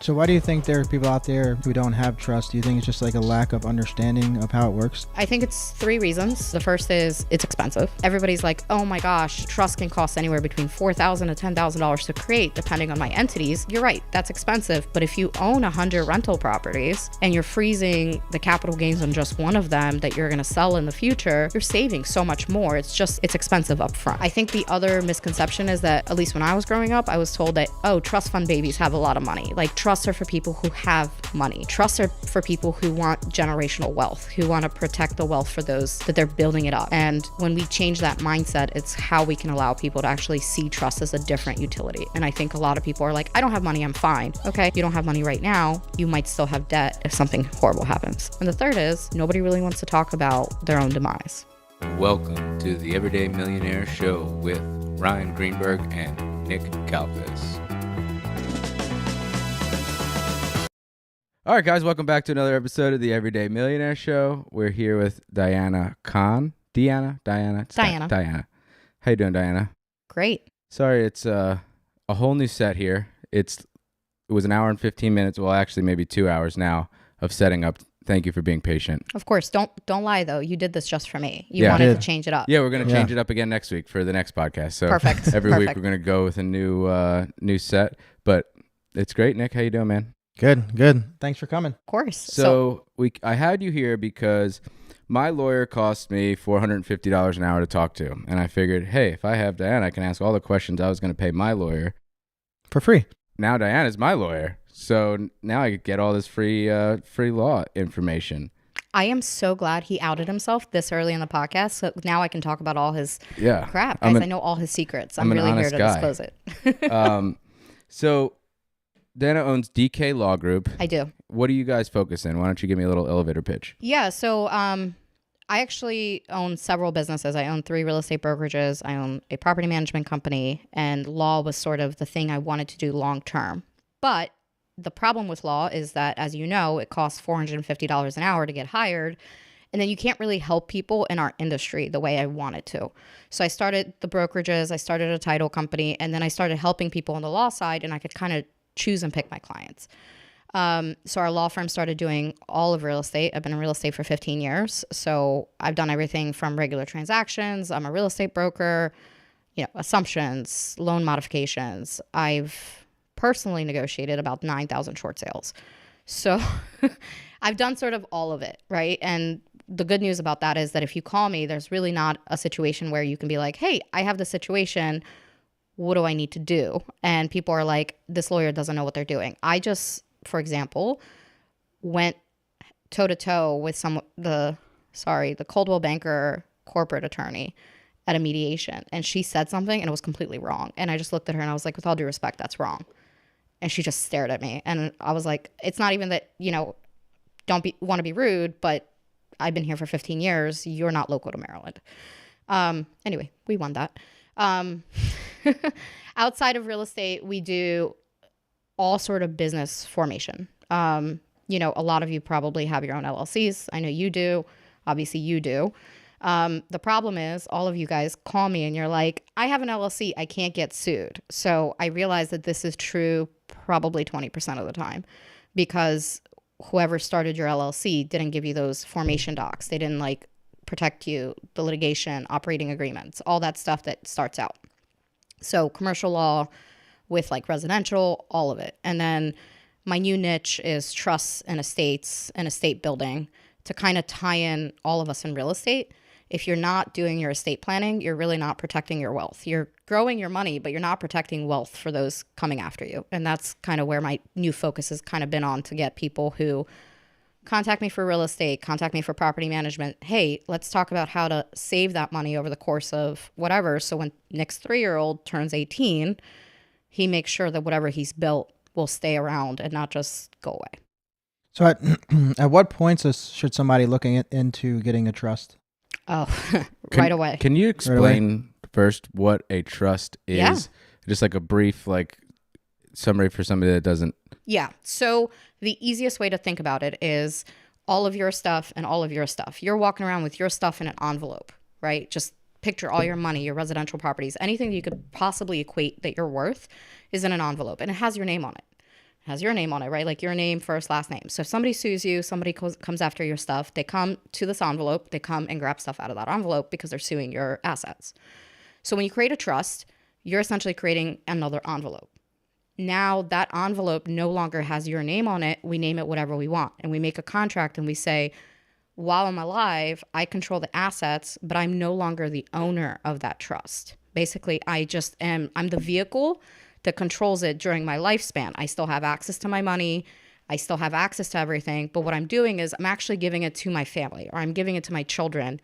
So why do you think there are people out there who don't have trust? Do you think it's just like a lack of understanding of how it works? I think it's three reasons. The first is it's expensive. Everybody's like, oh my gosh, trust can cost anywhere between $4,000 to $10,000 to create, depending on my entities. You're right, that's expensive. But if you own 100 rental properties and you're freezing the capital gains on just one of them that you're going to sell in the future, you're saving so much more. It's expensive up front. I think the other misconception is that, at least when I was growing up, I was told that, oh, trust fund babies have a lot of money. Like, trusts are for people who have money. Trusts are for people who want generational wealth, who want to protect the wealth for those that they're building it up. And when we change that mindset, it's how we can allow people to actually see trust as a different utility. And I think a lot of people are like, I don't have money, I'm fine. Okay, you don't have money right now, you might still have debt if something horrible happens. And the third is, nobody really wants to talk about their own demise. Welcome to the Everyday Millionaire Show with Ryan Greenberg and Nick Kalpis. All right, guys, welcome back to another episode of the Everyday Millionaire Show. We're here with Diana Khan. Diana. How you doing, Diana? Great. Sorry, it's a whole new set here. It was an hour and 15 minutes. Well, actually, maybe 2 hours now of setting up. Thank you for being patient. Of course. Don't lie, though. You did this just for me. You wanted to change it up. Yeah, we're going to change it up again next week for the next podcast. So Perfect. Every week we're going to go with a new set. But it's great. Nick, how you doing, man? Good. Thanks for coming. Of course. So I had you here because my lawyer cost me $450 an hour to talk to. And I figured, hey, if I have Diana, I can ask all the questions I was going to pay my lawyer. For free. Now Diana's my lawyer. So now I could get all this free law information. I am so glad he outed himself this early in the podcast. So now I can talk about all his crap. Guys, I know all his secrets. I'm really here to disclose it. So Diana owns DK Law Group. I do. What do you guys focus in? Why don't you give me a little elevator pitch? Yeah, so I actually own several businesses. I own 3 real estate brokerages. I own a property management company, and law was sort of the thing I wanted to do long term. But the problem with law is that, as you know, it costs $450 an hour to get hired, and then you can't really help people in our industry the way I wanted to. So I started the brokerages, I started a title company, and then I started helping people on the law side, and I could kind of choose and pick my clients. So our law firm started doing all of real estate. I've been in real estate for 15 years. So I've done everything from regular transactions. I'm a real estate broker, assumptions, loan modifications. I've personally negotiated about 9,000 short sales. So I've done sort of all of it, right? And the good news about that is that if you call me, there's really not a situation where you can be like, hey, I have this situation. What do I need to do? And people are like, this lawyer doesn't know what they're doing. I just, for example, went toe-to-toe with the Coldwell Banker corporate attorney at a mediation. And she said something and it was completely wrong. And I just looked at her and I was like, with all due respect, that's wrong. And she just stared at me. And I was like, it's not even that, don't want to be rude, but I've been here for 15 years. You're not local to Maryland. Anyway, we won that. Outside of real estate, we do all sort of business formation. A lot of you probably have your own LLCs. I know you do. Obviously you do. The problem is all of you guys call me and you're like, I have an LLC. I can't get sued. So I realize that this is true probably 20% of the time because whoever started your LLC didn't give you those formation docs. They didn't protect you, the litigation, operating agreements, all that stuff that starts out. So commercial law with residential, all of it. And then my new niche is trusts and estates and estate building to kind of tie in all of us in real estate. If you're not doing your estate planning, you're really not protecting your wealth. You're growing your money, but you're not protecting wealth for those coming after you. And that's kind of where my new focus has kind of been on, to get people who contact me for real estate, contact me for property management. Hey, let's talk about how to save that money over the course of whatever. So when Nick's 3-year-old turns 18, he makes sure that whatever he's built will stay around and not just go away. So at what points should somebody looking into getting a trust? Oh, right away. Can you explain first what a trust is? Yeah. Just a brief summary for somebody that doesn't. Yeah. So the easiest way to think about it is all of your stuff and all of your stuff. You're walking around with your stuff in an envelope, right? Just picture all your money, your residential properties, anything that you could possibly equate that you're worth is in an envelope, and it has your name on it. has your name on it, right? Like your name, first, last name. So if somebody sues you, somebody comes after your stuff, they come to this envelope, they come and grab stuff out of that envelope because they're suing your assets. So when you create a trust, you're essentially creating another envelope. Now that envelope no longer has your name on it. We name it whatever we want. And we make a contract and we say, while I'm alive, I control the assets, but I'm no longer the owner of that trust. Basically, I'm the vehicle that controls it during my lifespan. I still have access to my money. I still have access to everything. But what I'm doing is I'm actually giving it to my family, or I'm giving it to my children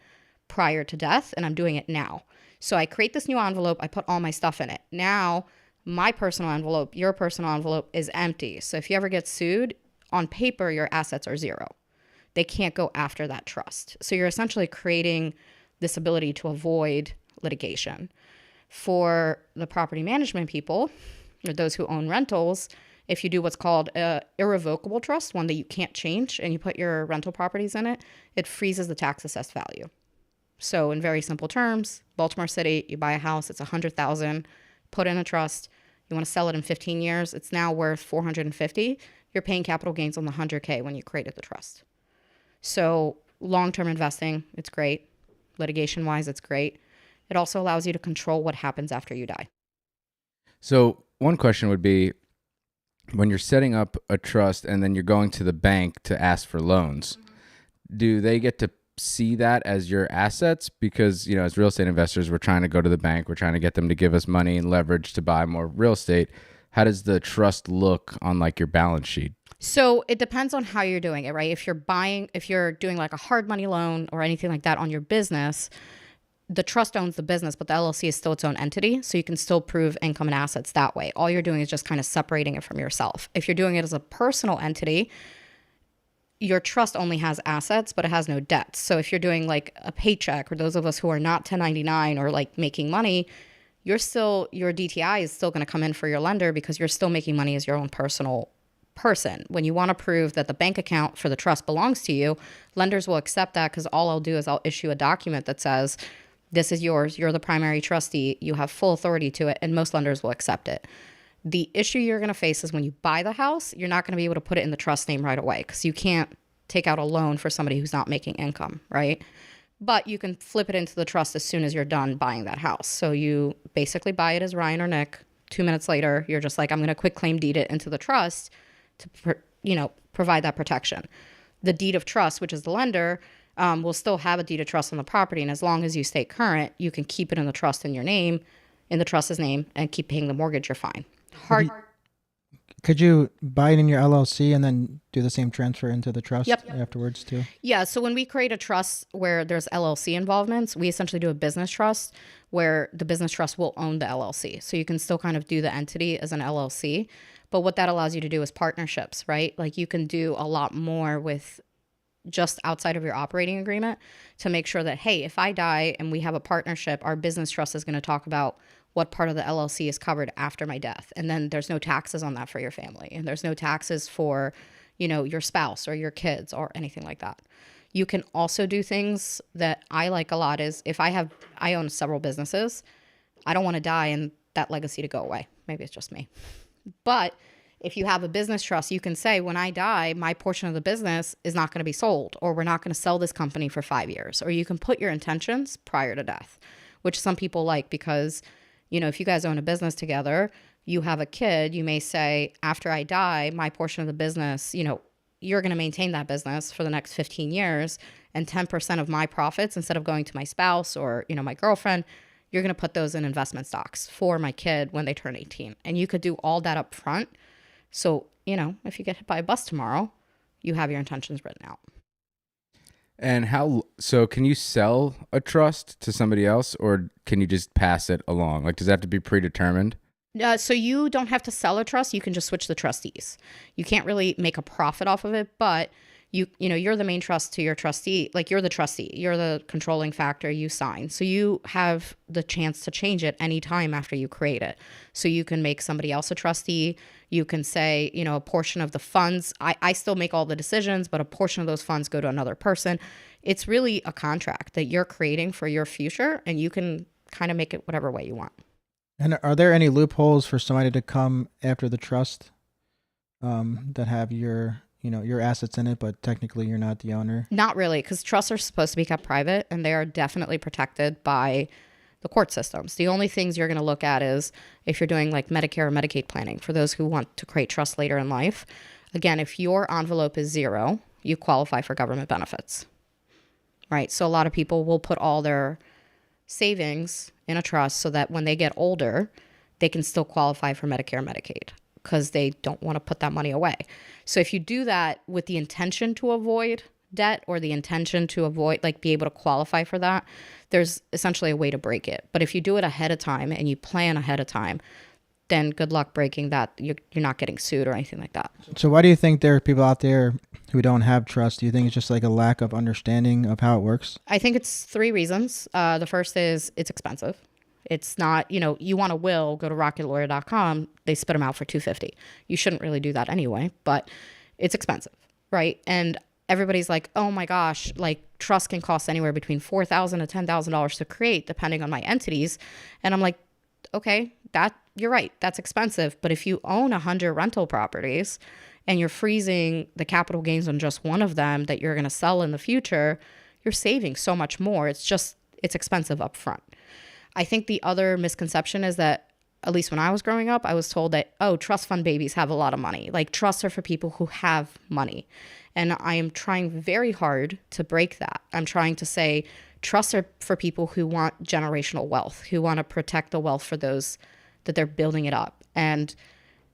prior to death, and I'm doing it now. So I create this new envelope. I put all my stuff in it. Now, my personal envelope, your personal envelope is empty. So if you ever get sued, on paper, your assets are zero. They can't go after that trust. So you're essentially creating this ability to avoid litigation. For the property management people, or those who own rentals, if you do what's called an irrevocable trust, one that you can't change, and you put your rental properties in it, it freezes the tax assessed value. So in very simple terms, Baltimore City, you buy a house, it's $100,000, put in a trust, you want to sell it in 15 years, it's now worth $450,000. You're paying capital gains on the $100K when you created the trust. So long-term investing, it's great. Litigation-wise, it's great. It also allows you to control what happens after you die. So one question would be, when you're setting up a trust and then you're going to the bank to ask for loans, do they get to see that as your assets? Because, as real estate investors, we're trying to go to the bank. We're trying to get them to give us money and leverage to buy more real estate. How does the trust look on like your balance sheet? So it depends on how you're doing it, right? If you're doing like a hard money loan or anything like that on your business, the trust owns the business, but the LLC is still its own entity. So you can still prove income and assets that way. All you're doing is just kind of separating it from yourself. If you're doing it as a personal entity, your trust only has assets, but it has no debts. So if you're doing like a paycheck, or those of us who are not 1099 or like making money, your DTI is still going to come in for your lender because you're still making money as your own personal person. When you want to prove that the bank account for the trust belongs to you, lenders will accept that, because all I'll do is I'll issue a document that says, this is yours, you're the primary trustee, you have full authority to it, and most lenders will accept it. The issue you're going to face is when you buy the house, you're not going to be able to put it in the trust name right away, because you can't take out a loan for somebody who's not making income, right? But you can flip it into the trust as soon as you're done buying that house. So you basically buy it as Ryan or Nick. 2 minutes later, you're just like, I'm going to quick claim deed it into the trust to provide that protection. The deed of trust, which is the lender, will still have a deed of trust on the property. And as long as you stay current, you can keep it in the trust in your name, in the trust's name, and keep paying the mortgage. You're fine. Could you buy it in your LLC and then do the same transfer into the trust Yep. afterwards too? Yeah. So when we create a trust where there's LLC involvements, we essentially do a business trust where the business trust will own the LLC. So you can still kind of do the entity as an LLC. But what that allows you to do is partnerships, right? Like you can do a lot more with just outside of your operating agreement to make sure that, hey, if I die and we have a partnership, our business trust is going to talk about what part of the LLC is covered after my death. And then there's no taxes on that for your family. And there's no taxes for, your spouse or your kids or anything like that. You can also do things that I like a lot is I own several businesses. I don't want to die and that legacy to go away. Maybe it's just me. But if you have a business trust, you can say, when I die, my portion of the business is not going to be sold, or we're not going to sell this company for 5 years. Or you can put your intentions prior to death, which some people like because, if you guys own a business together, you have a kid, you may say, after I die, my portion of the business, you're going to maintain that business for the next 15 years. And 10% of my profits, instead of going to my spouse or, my girlfriend, you're going to put those in investment stocks for my kid when they turn 18. And you could do all that up front. So, if you get hit by a bus tomorrow, you have your intentions written out. And so can you sell a trust to somebody else, or can you just pass it along? Like, does that have to be predetermined? So you don't have to sell a trust. You can just switch the trustees. You can't really make a profit off of it, but you're the main trust to your trustee. Like, you're the trustee, you're the controlling factor, you sign. So you have the chance to change it anytime after you create it. So you can make somebody else a trustee. You can say, a portion of the funds, I still make all the decisions, but a portion of those funds go to another person. It's really a contract that you're creating for your future, and you can kind of make it whatever way you want. And are there any loopholes for somebody to come after the trust that have your assets in it, but technically you're not the owner? Not really, because trusts are supposed to be kept private, and they are definitely protected by the court systems. The only things you're going to look at is if you're doing like Medicare or Medicaid planning for those who want to create trusts later in life. Again, if your envelope is zero, you qualify for government benefits, right? So a lot of people will put all their savings in a trust so that when they get older, they can still qualify for Medicare and Medicaid because they don't want to put that money away. So if you do that with the intention to avoid debt or the intention to avoid, like, be able to qualify for that, there's essentially a way to break it. But if you do it ahead of time and you plan ahead of time, then good luck breaking that. You're not getting sued or anything like that. So why do you think there are people out there who don't have trust? Do you think it's just like a lack of understanding of how it works? I think it's three reasons. The first is it's expensive. It's not, you want a will, go to rocketlawyer.com. They spit them out for $250. You shouldn't really do that anyway, but it's expensive, right? And everybody's like, oh my gosh, like trust can cost anywhere between $4,000 to $10,000 to create, depending on my entities. And I'm like, okay, you're right. That's expensive. But if you own 100 rental properties and you're freezing the capital gains on just one of them that you're going to sell in the future, you're saving so much more. It's expensive up front. I think the other misconception is that, at least when I was growing up, I was told that, oh, trust fund babies have a lot of money. Like, trusts are for people who have money. And I am trying very hard to break that. I'm trying to say trusts are for people who want generational wealth, who want to protect the wealth for those that they're building it up. And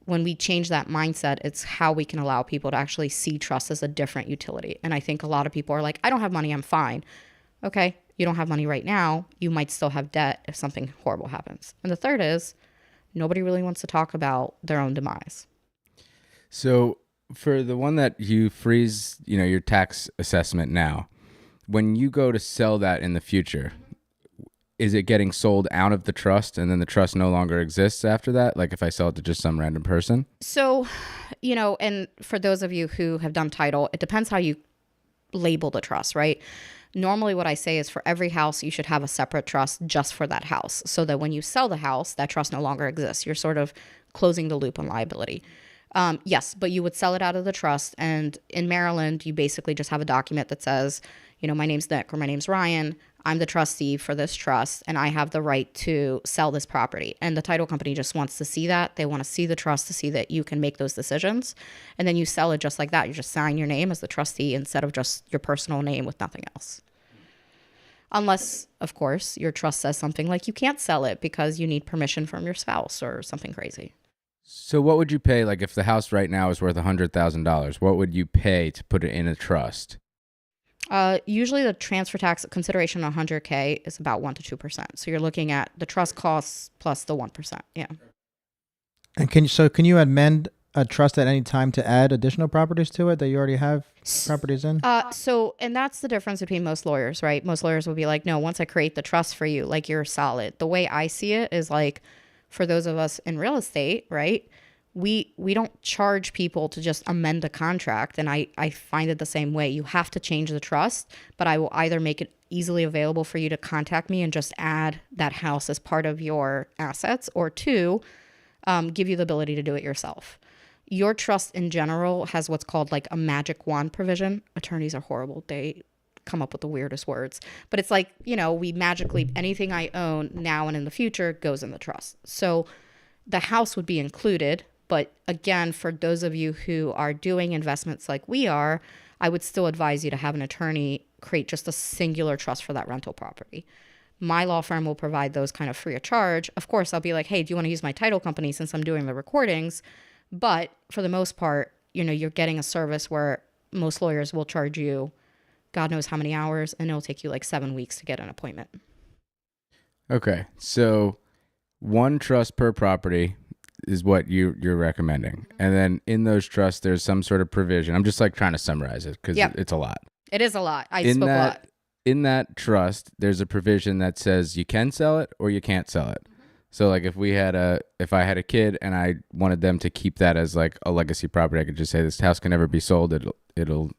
when we change that mindset, it's how we can allow people to actually see trust as a different utility. And I think a lot of people are like, I don't have money, I'm fine. Okay, you don't have money right now. You might still have debt if something horrible happens. And the third is, nobody really wants to talk about their own demise. So for the one that you freeze, your tax assessment now, when you go to sell that in the future, is it getting sold out of the trust and then the trust no longer exists after that? Like if I sell it to just some random person? So, and for those of you who have done title, it depends how you label the trust, right? Normally what I say is for every house, you should have a separate trust just for that house so that when you sell the house, that trust no longer exists. You're sort of closing the loop on liability. Yes, but you would sell it out of the trust. And in Maryland, you basically just have a document that says, my name's Nick or my name's Ryan. I'm the trustee for this trust and I have the right to sell this property. And the title company just wants to see that. They want to see the trust to see that you can make those decisions. And then you sell it just like that. You just sign your name as the trustee instead of just your personal name with nothing else. Unless, of course, your trust says something like you can't sell it because you need permission from your spouse or something crazy. So what would you pay, like if the house right now is worth $100,000, what would you pay to put it in a trust? Usually the transfer tax consideration on $100K is about 1% to 2%. So you're looking at the trust costs plus the 1%. Yeah. And can you amend a trust at any time to add additional properties to it that you already have properties in? And that's the difference between most lawyers, right? Most lawyers will be like, no, once I create the trust for you, like you're solid. The way I see it is like, for those of us in real estate, right? We don't charge people to just amend a contract. And I find it the same way. You have to change the trust, but I will either make it easily available for you to contact me and just add that house as part of your assets, or two, give you the ability to do it yourself. Your trust in general has what's called like a magic wand provision. Attorneys are horrible. They come up with the weirdest words, but it's like, we magically, anything I own now and in the future goes in the trust. So the house would be included. But again, for those of you who are doing investments like we are, I would still advise you to have an attorney create just a singular trust for that rental property. My law firm will provide those kind of free of charge. Of course, I'll be like, hey, do you want to use my title company since I'm doing the recordings? But for the most part, you're getting a service where most lawyers will charge you God knows how many hours, and it'll take you like 7 weeks to get an appointment. Okay, so one trust per property is what you're recommending. And then in those trusts, there's some sort of provision. I'm just like trying to summarize it because it's a lot. It is a lot. I spoke a lot. In that trust, there's a provision that says you can sell it or you can't sell it. So like if I had a kid and I wanted them to keep that as like a legacy property, I could just say this house can never be sold. It'll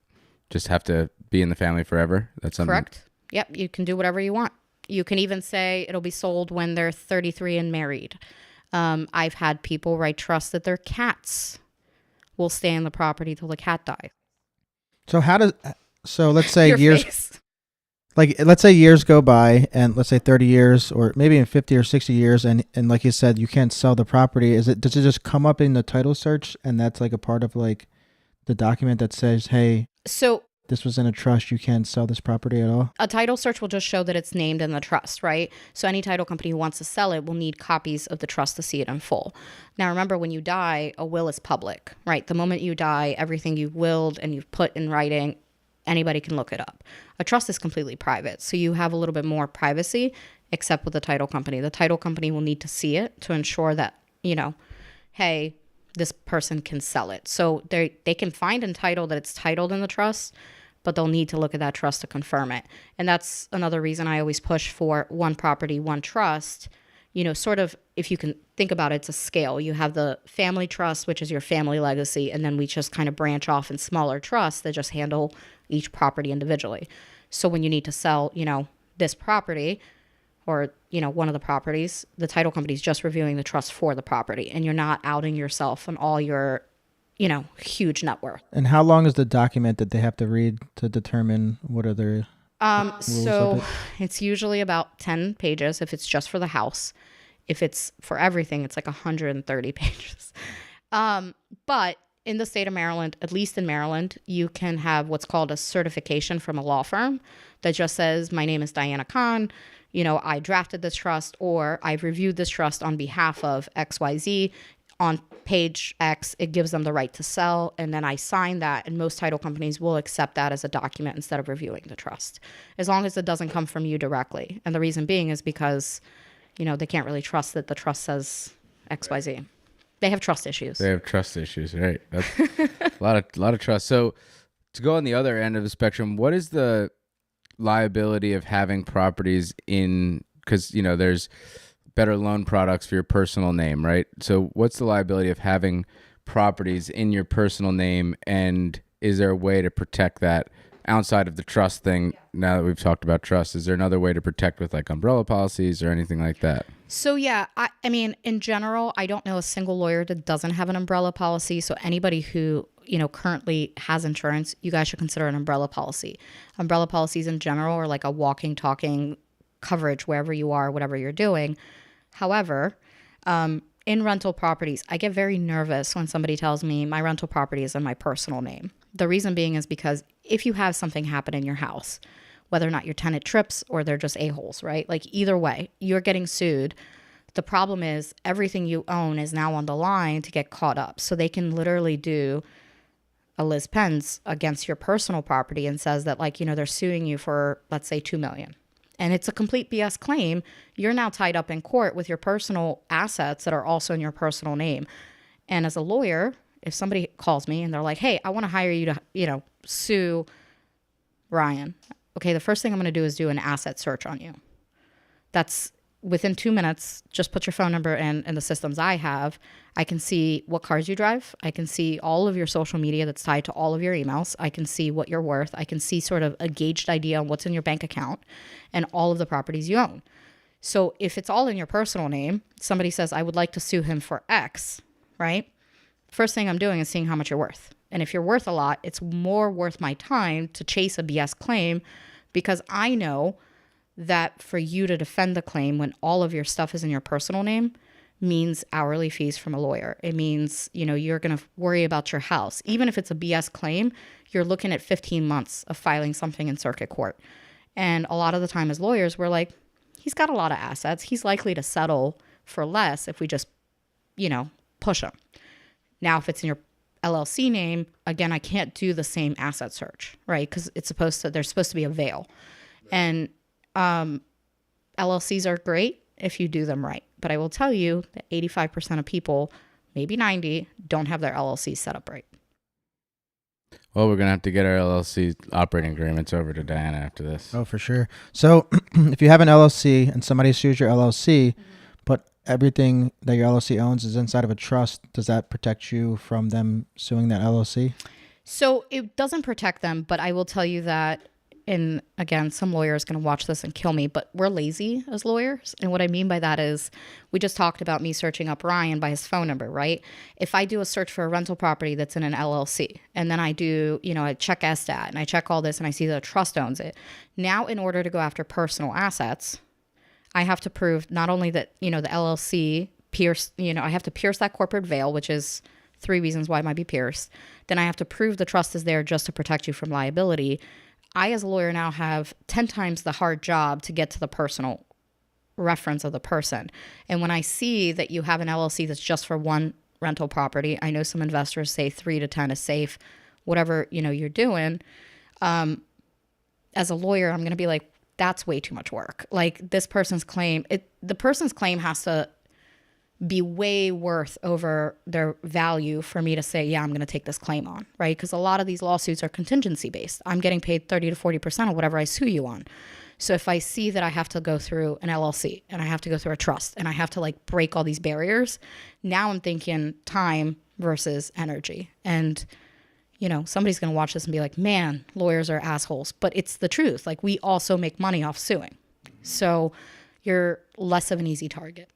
just have to be in the family forever. That's something. Correct. Yep. You can do whatever you want. You can even say it'll be sold when they're 33 and married. I've had people write trusts that their cats will stay in the property till the cat dies. So let's say Your years, face. like let's say years go by, and let's say 30 years or maybe in 50 or 60 years, and like you said, you can't sell the property. Does it just come up in the title search, and that's like a part of like the document that says, hey, So this was in a trust, you can't sell this property at all? a title search will just show that it's named in the trust, right? So any title company who wants to sell it will need copies of the trust to see it in full. Now, remember, when you die, a will is public, right? The moment you die, everything you've willed and you've put in writing, anybody can look it up. A trust is completely private, so you have a little bit more privacy, except with the title company. The title company will need to see it to ensure that, hey, this person can sell it. So they can find and title that it's titled in the trust, but they'll need to look at that trust to confirm it. And that's another reason I always push for one property, one trust. Sort of, if you can think about it, it's a scale. You have the family trust, which is your family legacy, and then we just kind of branch off in smaller trusts that just handle each property individually. So when you need to sell, this property or, one of the properties, the title company is just reviewing the trust for the property, and you're not outing yourself on all your huge net worth. And how long is the document that they have to read to determine what are their So it's usually about 10 pages if it's just for the house. If it's for everything, it's like 130 pages. But in the state of Maryland, at least in Maryland, you can have what's called a certification from a law firm that just says, my name is Diana Khan. I drafted this trust, or I've reviewed this trust on behalf of XYZ. On page X, it gives them the right to sell, and then I sign that, and most title companies will accept that as a document instead of reviewing the trust, as long as it doesn't come from you directly. And the reason being is because, they can't really trust that the trust says XYZ. They have trust issues. Right? That's a lot of trust. So to go on the other end of the spectrum, what is the liability of having properties in, because, there's better loan products for your personal name, right? So what's the liability of having properties in your personal name, and is there a way to protect that outside of the trust thing? Now that we've talked about trust, is there another way to protect with like umbrella policies or anything like that? So yeah, I mean, in general, I don't know a single lawyer that doesn't have an umbrella policy. So anybody who, currently has insurance, you guys should consider an umbrella policy. Umbrella policies in general are like a walking, talking coverage wherever you are, whatever you're doing. However, in rental properties, I get very nervous when somebody tells me my rental property is in my personal name. The reason being is because if you have something happen in your house, whether or not your tenant trips or they're just a-holes, right? Like either way, you're getting sued. The problem is everything you own is now on the line to get caught up. So they can literally do a Liz Pence against your personal property and says that they're suing you for, let's say, $2 million. And it's a complete BS claim. You're now tied up in court with your personal assets that are also in your personal name. And as a lawyer, if somebody calls me and they're like, hey, I want to hire you to, sue Ryan. Okay, the first thing I'm going to do is do an asset search on you. That's within 2 minutes. Just put your phone number in the systems I have. I can see what cars you drive. I can see all of your social media that's tied to all of your emails. I can see what you're worth. I can see sort of a gauged idea on what's in your bank account and all of the properties you own. So if it's all in your personal name, somebody says, I would like to sue him for X, right? First thing I'm doing is seeing how much you're worth. And if you're worth a lot, it's more worth my time to chase a BS claim, because I know that for you to defend the claim when all of your stuff is in your personal name means hourly fees from a lawyer. It means, you're going to worry about your house. Even if it's a BS claim, you're looking at 15 months of filing something in circuit court. And a lot of the time as lawyers, we're like, he's got a lot of assets. He's likely to settle for less if we just, push him. Now, if it's in your LLC name, again, I can't do the same asset search, right? Because there's supposed to be a veil. And LLCs are great if you do them right. But I will tell you that 85% of people, maybe 90, don't have their LLC set up right. Well, we're going to have to get our LLC operating agreements over to Diana after this. Oh, for sure. So if you have an LLC and somebody sues your LLC, but everything that your LLC owns is inside of a trust, does that protect you from them suing that LLC? So it doesn't protect them, but I will tell you that and again, some lawyer is going to watch this and kill me, but we're lazy as lawyers. And what I mean by that is we just talked about me searching up Ryan by his phone number, right? If I do a search for a rental property that's in an LLC, and then I do, I check SDAT and I check all this and I see that a trust owns it. Now, in order to go after personal assets, I have to prove not only that, the LLC I have to pierce that corporate veil, which is 3 reasons why it might be pierced. Then I have to prove the trust is there just to protect you from liability. I, as a lawyer, now have 10 times the hard job to get to the personal reference of the person. And when I see that you have an LLC that's just for one rental property, I know some investors say 3 to 10 is safe, whatever, you're doing. As a lawyer, I'm going to be like, that's way too much work. Like this person's claim, the person's claim has to be way worth over their value for me to say, yeah, I'm going to take this claim on, right? Because a lot of these lawsuits are contingency based. I'm getting paid 30 to 40% of whatever I sue you on. So if I see that I have to go through an LLC and I have to go through a trust and I have to like break all these barriers, now I'm thinking time versus energy. And, somebody's going to watch this and be like, man, lawyers are assholes. But it's the truth. Like we also make money off suing. So you're less of an easy target.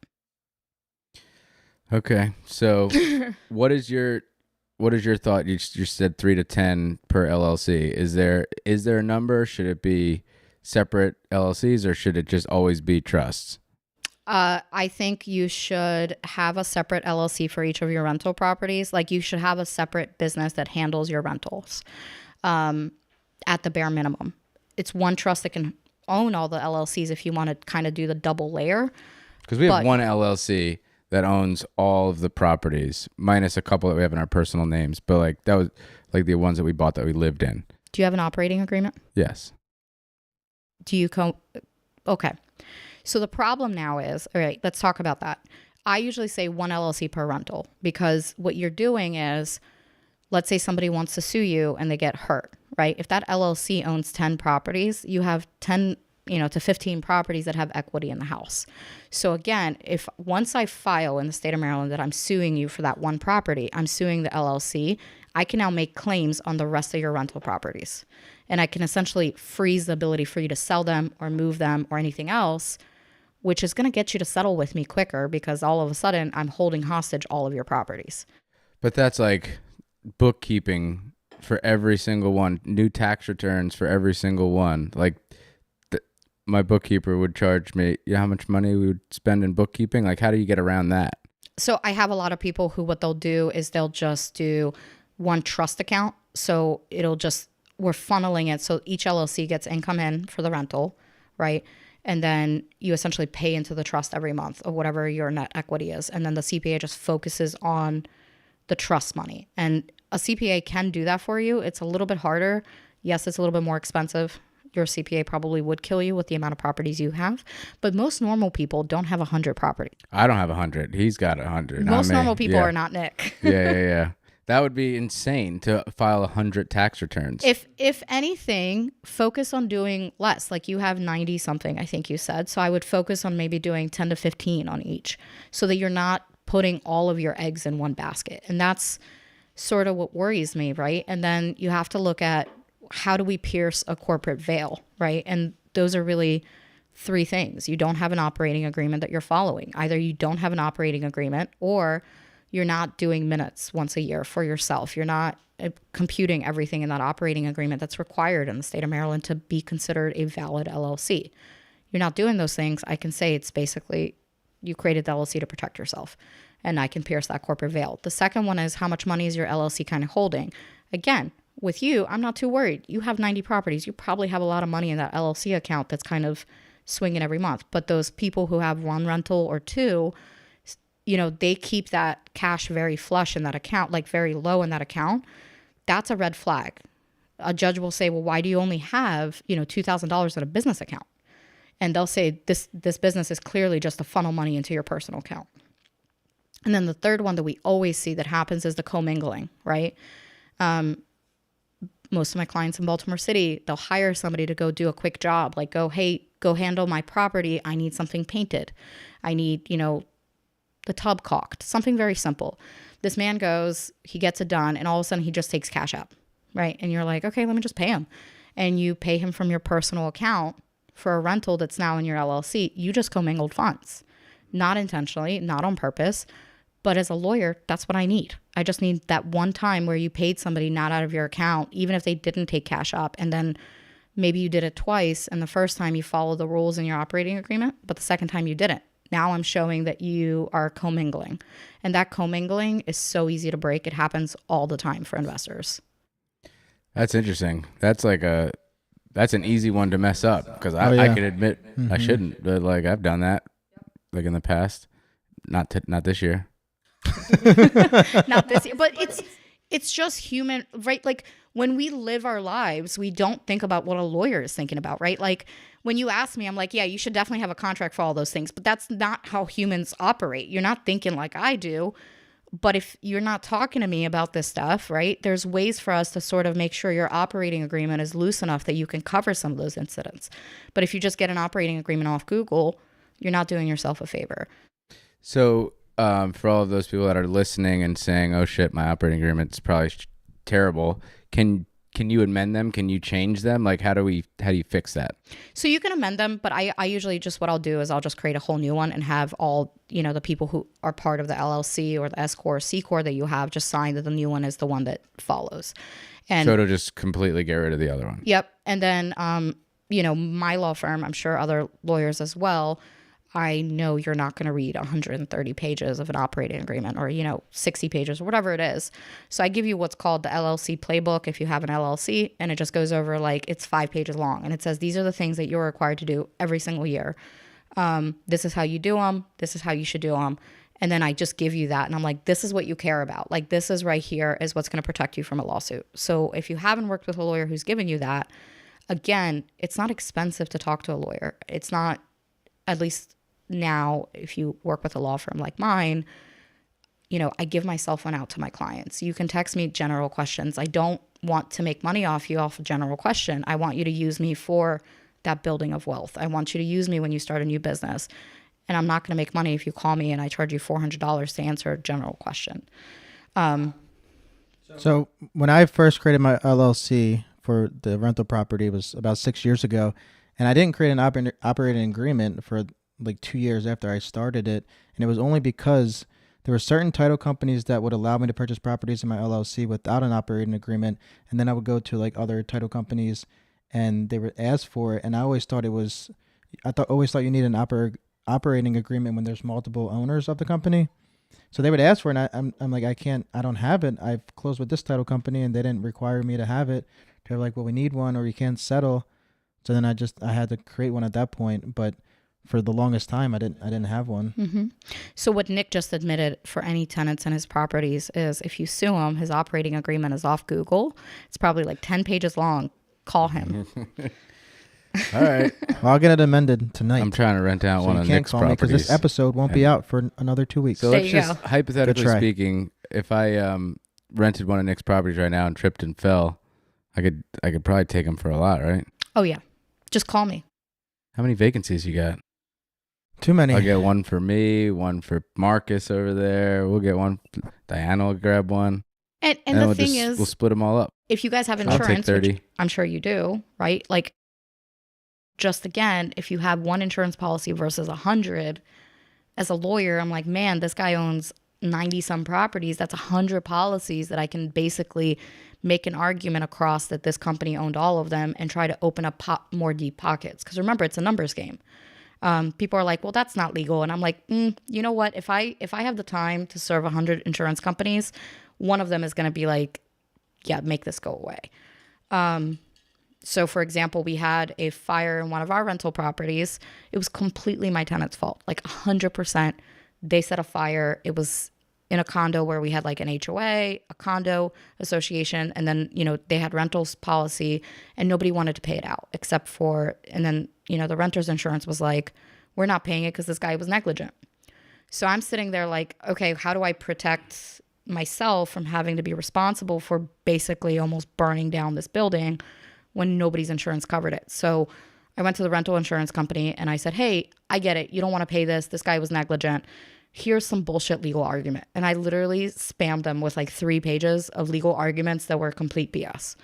Okay, so what is your thought? You said 3 to 10 per LLC. Is there a number? Should it be separate LLCs or should it just always be trusts? I think you should have a separate LLC for each of your rental properties. Like you should have a separate business that handles your rentals at the bare minimum. It's one trust that can own all the LLCs if you want to kind of do the double layer. Because we have one LLC that owns all of the properties, minus a couple that we have in our personal names. But like that was like the ones that we bought that we lived in. Do you have an operating agreement? Yes. Do you Okay. So the problem now is, all right, let's talk about that. I usually say one LLC per rental because what you're doing is, let's say somebody wants to sue you and they get hurt, right? If that LLC owns 10 properties, you have 10 to 15 properties that have equity in the house. So again, if once I file in the state of Maryland that I'm suing you for that one property, I'm suing the LLC, I can now make claims on the rest of your rental properties. And I can essentially freeze the ability for you to sell them or move them or anything else, which is going to get you to settle with me quicker because all of a sudden I'm holding hostage all of your properties. But that's like bookkeeping for every single one, new tax returns for every single one. Like my bookkeeper would charge me, how much money we would spend in bookkeeping? Like, how do you get around that? So I have a lot of people who what they'll do is they'll just do one trust account. So we're funneling it. So each LLC gets income in for the rental, right? And then you essentially pay into the trust every month of whatever your net equity is. And then the CPA just focuses on the trust money. And a CPA can do that for you. It's a little bit harder. Yes, it's a little bit more expensive. Your CPA probably would kill you with the amount of properties you have. But most normal people don't have 100 properties. I don't have 100. He's got 100. Most normal people are not Nick. Yeah. That would be insane to file 100 tax returns. If anything, focus on doing less. Like you have 90 something, I think you said. So I would focus on maybe doing 10 to 15 on each so that you're not putting all of your eggs in one basket. And that's sort of what worries me, right? And then you have to look at how do we pierce a corporate veil, right? And those are really 3 things. You don't have an operating agreement that you're following. Either you don't have an operating agreement or you're not doing minutes once a year for yourself. You're not computing everything in that operating agreement that's required in the state of Maryland to be considered a valid LLC. You're not doing those things. I can say it's basically you created the LLC to protect yourself, and I can pierce that corporate veil. The second one is how much money is your LLC kind of holding? Again, with you, I'm not too worried. You have 90 properties. You probably have a lot of money in that LLC account that's kind of swinging every month. But those people who have 1 rental or 2, they keep that cash very flush in that account, like very low in that account. That's a red flag. A judge will say, well, why do you only have, $2,000 in a business account? And they'll say this business is clearly just to funnel money into your personal account. And then the third one that we always see that happens is the commingling, right? Most of my clients in Baltimore City, they'll hire somebody to go do a quick job, like go handle my property. I need something painted. I need, the tub caulked, something very simple. This man goes, he gets it done, and all of a sudden he just takes cash out, right? And you're like, okay, let me just pay him. and you pay him from your personal account for a rental that's now in your LLC, you just commingled funds. Not intentionally, not on purpose, but as a lawyer, that's what I need. I just need that one time where you paid somebody not out of your account, even if they didn't take cash up, and then maybe you did it twice, and the first time you followed the rules in your operating agreement, but the second time you didn't. Now I'm showing that you are commingling. And that commingling is so easy to break. It happens all the time for investors. That's interesting. That's an easy one to mess up, because I can admit I shouldn't, but like I've done that like in the past. Not this year. Not this year, but it's just human, right? Like when we live our lives, we don't think about what a lawyer is thinking about, right? Like when you ask me, I'm like, yeah, you should definitely have a contract for all those things, but that's not how humans operate. You're not thinking like I do. But if you're not talking to me about this stuff, right, there's ways for us to sort of make sure your operating agreement is loose enough that you can cover some of those incidents. But if you just get an operating agreement off Google, you're not doing yourself a favor. So for all of those people that are listening and saying, oh shit, my operating agreement's probably terrible, can you amend them? Can you change them? Like how do you fix that? So you can amend them, but I usually just, what I'll do is I'll just create a whole new one and have all, the people who are part of the LLC or the S Corp or C Corp that you have just sign that the new one is the one that follows. And so it'll just completely get rid of the other one. Yep. And then, my law firm, I'm sure other lawyers as well, I know you're not going to read 130 pages of an operating agreement or, 60 pages or whatever it is. So I give you what's called the LLC playbook if you have an LLC, and it just goes over like it's 5 pages long. And it says, these are the things that you're required to do every single year. This is how you do them. This is how you should do them. And then I just give you that. And I'm like, this is what you care about. Like this is right here is what's going to protect you from a lawsuit. So if you haven't worked with a lawyer who's given you that, again, it's not expensive to talk to a lawyer. It's not, at least now, if you work with a law firm like mine, I give my cell phone out to my clients. You can text me general questions. I don't want to make money off you off a general question. I want you to use me for that building of wealth. I want you to use me when you start a new business. And I'm not going to make money if you call me and I charge you $400 to answer a general question. So when I first created my LLC for the rental property, it was about 6 years ago. And I didn't create an operating agreement for like 2 years after I started it. And it was only because there were certain title companies that would allow me to purchase properties in my LLC without an operating agreement. And then I would go to like other title companies and they would ask for it. And I always thought you need an operating agreement when there's multiple owners of the company. So they would ask for it, and I'm like, I don't have it. I've closed with this title company and they didn't require me to have it. They're like, well, we need one or you can't settle. So then I had to create one at that point. But for the longest time, I didn't have one. Mm-hmm. So what Nick just admitted for any tenants in his properties is if you sue him, his operating agreement is off Google. It's probably like 10 pages long. Call him. All right. Well, I'll get it amended tonight. I'm trying to rent out one of Nick's properties. Because this episode won't be out for another 2 weeks. So let's just, hypothetically speaking, if I rented one of Nick's properties right now and tripped and fell, I could probably take him for a lot, right? Oh, yeah. Just call me. How many vacancies you got? Too many. I'll get one for me, one for Marcus over there. We'll get one. Diana will grab one. And the thing is, we'll split them all up. If you guys have insurance, which I'm sure you do, right? Like, just again, if you have one insurance policy versus 100, as a lawyer, I'm like, man, this guy owns 90 some properties. That's 100 policies that I can basically make an argument across that this company owned all of them and try to open up more deep pockets. Because remember, it's a numbers game. People are like, well, that's not legal. And I'm like, you know what? If I have the time to serve 100 insurance companies, one of them is going to be like, yeah, make this go away. So for example, we had a fire in one of our rental properties. It was completely my tenant's fault, like 100%. They set a fire. It was in a condo where we had like an HOA, a condo association, and then, they had rentals policy and nobody wanted to pay it out except for, and then, the renter's insurance was like, we're not paying it because this guy was negligent. So I'm sitting there like, okay, how do I protect myself from having to be responsible for basically almost burning down this building when nobody's insurance covered it? So I went to the rental insurance company and I said, hey, I get it. You don't want to pay this. This guy was negligent. Here's some bullshit legal argument. And I literally spammed them with like 3 pages of legal arguments that were complete BS.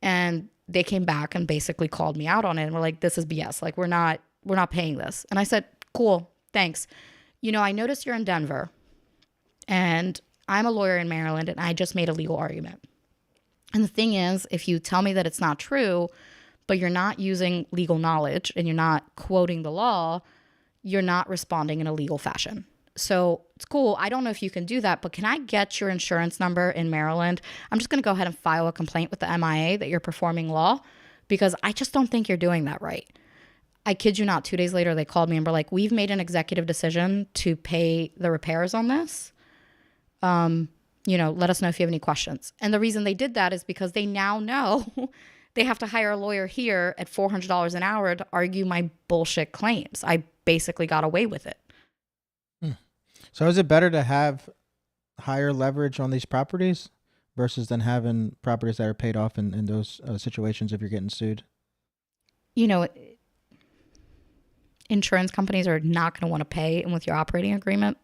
And they came back and basically called me out on it and were like, this is BS. Like, we're not paying this. And I said, cool, thanks. I noticed you're in Denver and I'm a lawyer in Maryland and I just made a legal argument. And the thing is, if you tell me that it's not true, but you're not using legal knowledge and you're not quoting the law, you're not responding in a legal fashion. So it's cool. I don't know if you can do that, but can I get your insurance number in Maryland? I'm just going to go ahead and file a complaint with the MIA that you're performing law because I just don't think you're doing that right. I kid you not, 2 days later, they called me and were like, we've made an executive decision to pay the repairs on this. Let us know if you have any questions. And the reason they did that is because they now know they have to hire a lawyer here at $400 an hour to argue my bullshit claims. I basically got away with it. So is it better to have higher leverage on these properties versus than having properties that are paid off in those situations if you're getting sued? Insurance companies are not going to want to pay, and with your operating agreement,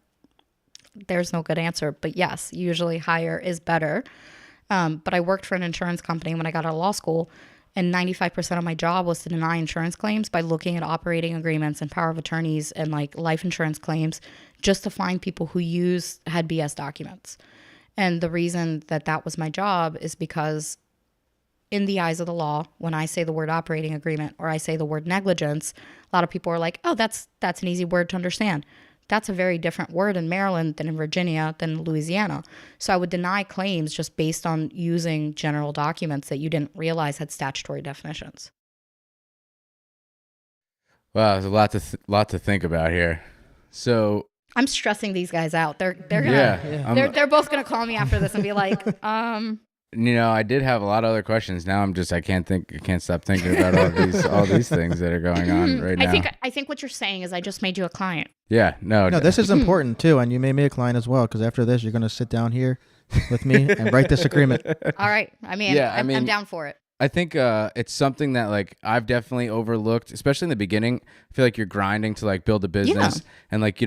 there's no good answer. But yes, usually higher is better. But I worked for an insurance company when I got out of law school, and 95% of my job was to deny insurance claims by looking at operating agreements and power of attorneys and like life insurance claims just to find people who had BS documents. And the reason that was my job is because in the eyes of the law, when I say the word operating agreement or I say the word negligence, a lot of people are like, oh, that's an easy word to understand. That's a very different word in Maryland than in Virginia than Louisiana. So I would deny claims just based on using general documents that you didn't realize had statutory definitions. Wow, there's a lot to think about here. So I'm stressing these guys out. They're gonna they're both gonna call me after this and be like, I did have a lot of other questions. Now I can't stop thinking about all these things that are going on right now. I think what you're saying is I just made you a client. Yeah, no, this is important too, and you made me a client as well because after this, you're going to sit down here with me and write this agreement. All right. I'm down for it. I think it's something that like I've definitely overlooked, especially in the beginning. I feel like you're grinding to like build a business and like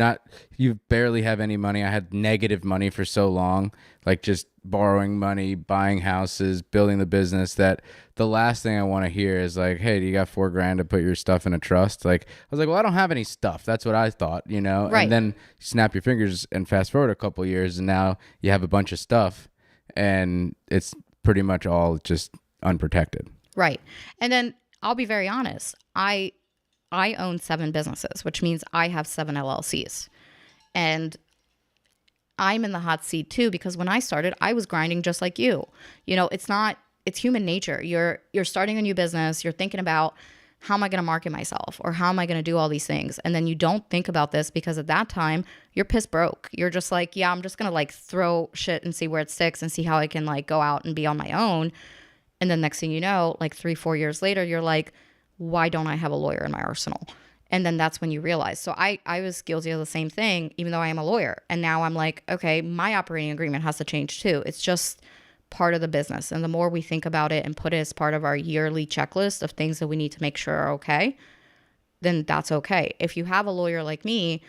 you barely have any money. I had negative money for so long, like just borrowing money, buying houses, building the business, that the last thing I want to hear is like, hey, do you got $4,000 to put your stuff in a trust? Like, I was like, well, I don't have any stuff. That's what I thought, Right. And then you snap your fingers and fast forward a couple of years and now you have a bunch of stuff and it's pretty much all just unprotected. Right. And then I'll be very honest. I own 7 businesses, which means I have 7 LLCs. And I'm in the hot seat too, because when I started, I was grinding just like you. It's human nature. You're starting a new business. You're thinking about how am I going to market myself or how am I going to do all these things? And then you don't think about this because at that time you're pissed broke. You're just like, yeah, I'm just going to like throw shit and see where it sticks and see how I can like go out and be on my own. And then next thing you know, like 3-4 years later, you're like, why don't I have a lawyer in my arsenal? And then that's when you realize. So I was guilty of the same thing, even though I am a lawyer. And now I'm like, okay, my operating agreement has to change too. It's just part of the business. And the more we think about it and put it as part of our yearly checklist of things that we need to make sure are okay, then that's okay. If you have a lawyer like me,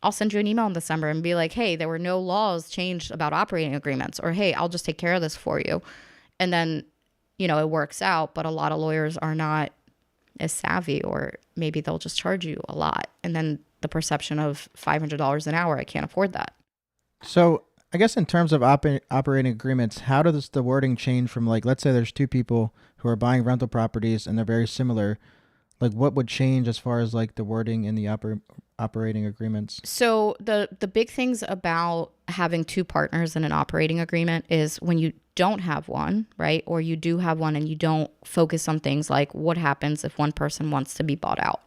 I'll send you an email in December and be like, hey, there were no laws changed about operating agreements, or hey, I'll just take care of this for you. And then it works out, but a lot of lawyers are not as savvy, or maybe they'll just charge you a lot. And then the perception of $500 an hour, I can't afford that. So I guess in terms of operating agreements, how does the wording change from like, let's say there's 2 people who are buying rental properties and they're very similar. Like what would change as far as like the wording in the operating agreements? So the big things about having 2 partners in an operating agreement is when you don't have one, right? Or you do have one and you don't focus on things like what happens if one person wants to be bought out.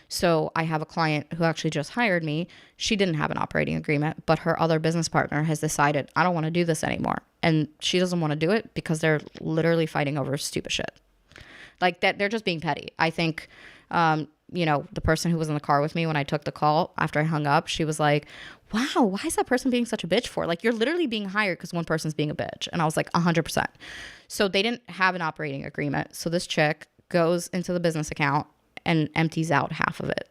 So I have a client who actually just hired me. She didn't have an operating agreement, but her other business partner has decided, I don't want to do this anymore. And she doesn't want to do it because they're literally fighting over stupid shit. Like that, they're just being petty. I think, the person who was in the car with me when I took the call after I hung up, she was like, wow, why is that person being such a bitch for? Like, you're literally being hired because one person's being a bitch. And I was like, 100%. So they didn't have an operating agreement. So this chick goes into the business account and empties out half of it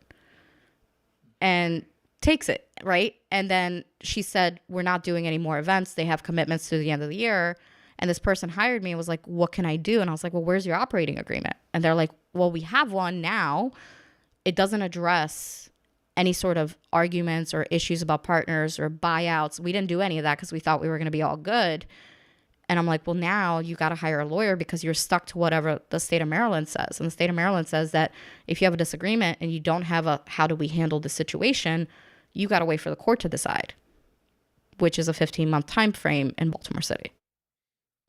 and takes it, right? And then she said, we're not doing any more events. They have commitments to the end of the year. And this person hired me and was like, what can I do? And I was like, well, where's your operating agreement? And they're like, well, we have one now. It doesn't address any sort of arguments or issues about partners or buyouts. We didn't do any of that because we thought we were going to be all good. And I'm like, well, now you got to hire a lawyer because you're stuck to whatever the state of Maryland says. And the state of Maryland says that if you have a disagreement and you don't have a how do we handle the situation, you got to wait for the court to decide, which is a 15-month time frame in Baltimore City.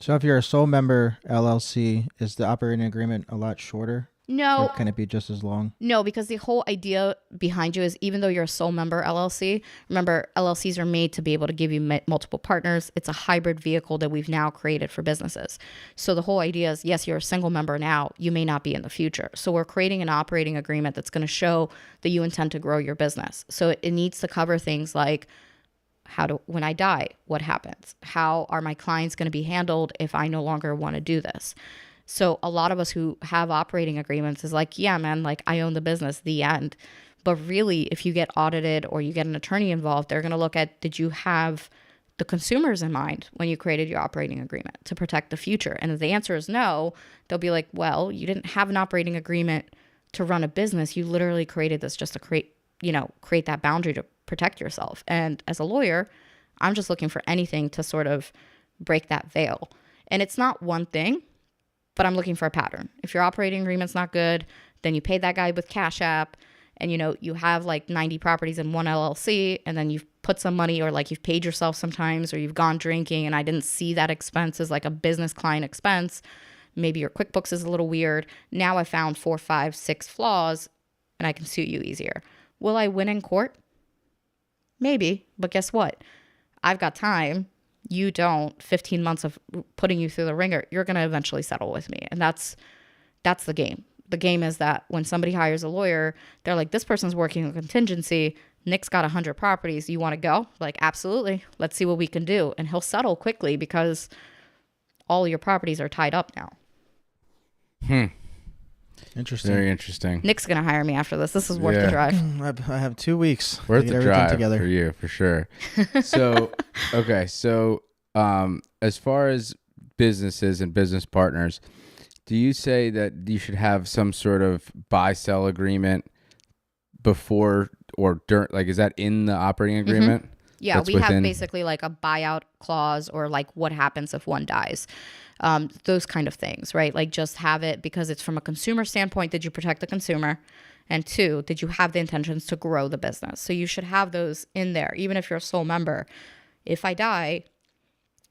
So if you're a sole member LLC, is the operating agreement a lot shorter? No. Or can it be just as long? No, because the whole idea behind you is even though you're a sole member LLC, remember LLCs are made to be able to give you multiple partners. It's a hybrid vehicle that we've now created for businesses. So the whole idea is, yes, you're a single member now, you may not be in the future. So we're creating an operating agreement that's going to show that you intend to grow your business. So it needs to cover things like when I die, what happens? How are my clients going to be handled if I no longer want to do this? So a lot of us who have operating agreements is like, yeah, man, like I own the business, the end. But really, if you get audited or you get an attorney involved, they're going to look at, did you have the consumers in mind when you created your operating agreement to protect the future? And if the answer is no, they'll be like, well, you didn't have an operating agreement to run a business. You literally created this just to create that boundary to protect yourself. And as a lawyer, I'm just looking for anything to sort of break that veil. And it's not one thing, but I'm looking for a pattern. If your operating agreement's not good, then you pay that guy with Cash App and you have like 90 properties in one LLC, and then you've put some money or like you've paid yourself sometimes, or you've gone drinking and I didn't see that expense as like a business client expense. Maybe your QuickBooks is a little weird. Now I found 4, 5, 6 flaws and I can sue you easier. Will I win in court? Maybe, but guess what? I've got time. You don't. 15 months of putting you through the ringer, you're going to eventually settle with me. And that's the game. The game is that when somebody hires a lawyer, they're like, this person's working on contingency. Nick's got 100 properties. You want to go? Like, absolutely. Let's see what we can do. And he'll settle quickly because all your properties are tied up now. Interesting. Very interesting. Nick's going to hire me after this. This is worth the drive. I have 2 weeks. Worth to the get drive together. for you, for sure. So, okay. So, as far as businesses and business partners, do you say that you should have some sort of buy-sell agreement before or during? Like, is that in the operating agreement? Yeah, we have basically like a buyout clause or like what happens if one dies. Those kind of things, right? Like just have it because it's from a consumer standpoint. Did you protect the consumer? And 2, did you have the intentions to grow the business? So you should have those in there, even if you're a sole member. If I die,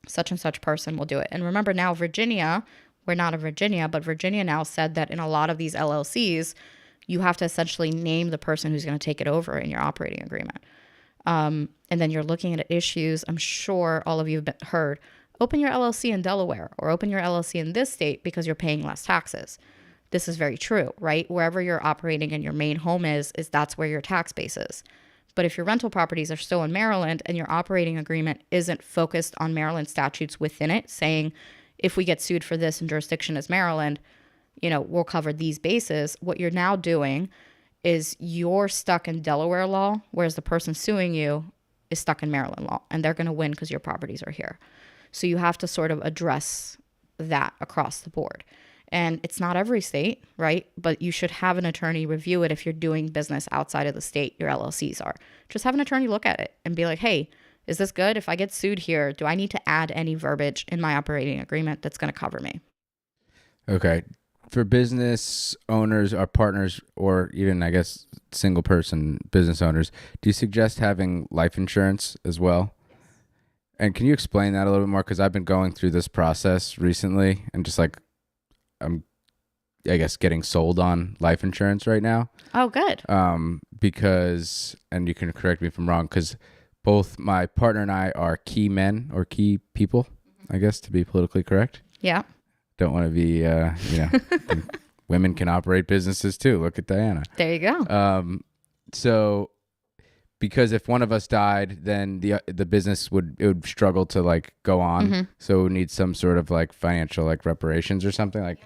such and such person will do it. And remember now, Virginia, we're not in Virginia, but Virginia now said that in a lot of these LLCs, you have to essentially name the person who's going to take it over in your operating agreement. And then you're looking at issues. I'm sure all of you have heard, open your LLC in Delaware or open your LLC in this state because you're paying less taxes. This is very true, right? Wherever you're operating and your main home is that's where your tax base is. But if your rental properties are still in Maryland and your operating agreement isn't focused on Maryland statutes within it, saying if we get sued for this and jurisdiction is Maryland, we'll cover these bases. What you're now doing is you're stuck in Delaware law, whereas the person suing you is stuck in Maryland law, and they're going to win because your properties are here. So you have to sort of address that across the board. And it's not every state, right? But you should have an attorney review it if you're doing business outside of the state your LLCs are. Just have an attorney look at it and be like, hey, is this good? If I get sued here, do I need to add any verbiage in my operating agreement that's going to cover me? Okay. For business owners or partners, or even, I guess, single person business owners, do you suggest having life insurance as well? And can you explain that a little bit more? Because I've been going through this process recently and just like, I'm, I guess, getting sold on life insurance right now. Oh, good. Because, and you can correct me if I'm wrong, because both my partner and I are key men or key people, I guess, to be politically correct. Yeah. Don't want to be, women can operate businesses too. Look at Diana. There you go. So because if one of us died, then the business would struggle to like go on. Mm-hmm. So it would need some sort of like financial like reparations or something. Like,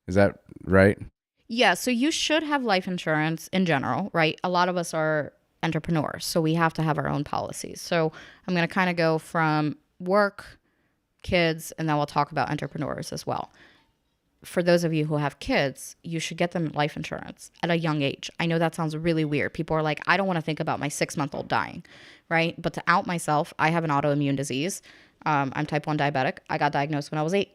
is that right? Yeah. So you should have life insurance in general, right? A lot of us are entrepreneurs, so we have to have our own policies. So I'm going to kind of go from work kids, and then we'll talk about entrepreneurs as well. For those of you who have kids, you should get them life insurance at a young age. I know that sounds really weird. People are like, I don't want to think about my 6-month-old dying, right? But to out myself, I have an autoimmune disease. I'm type 1 diabetic. I got diagnosed when I was 8.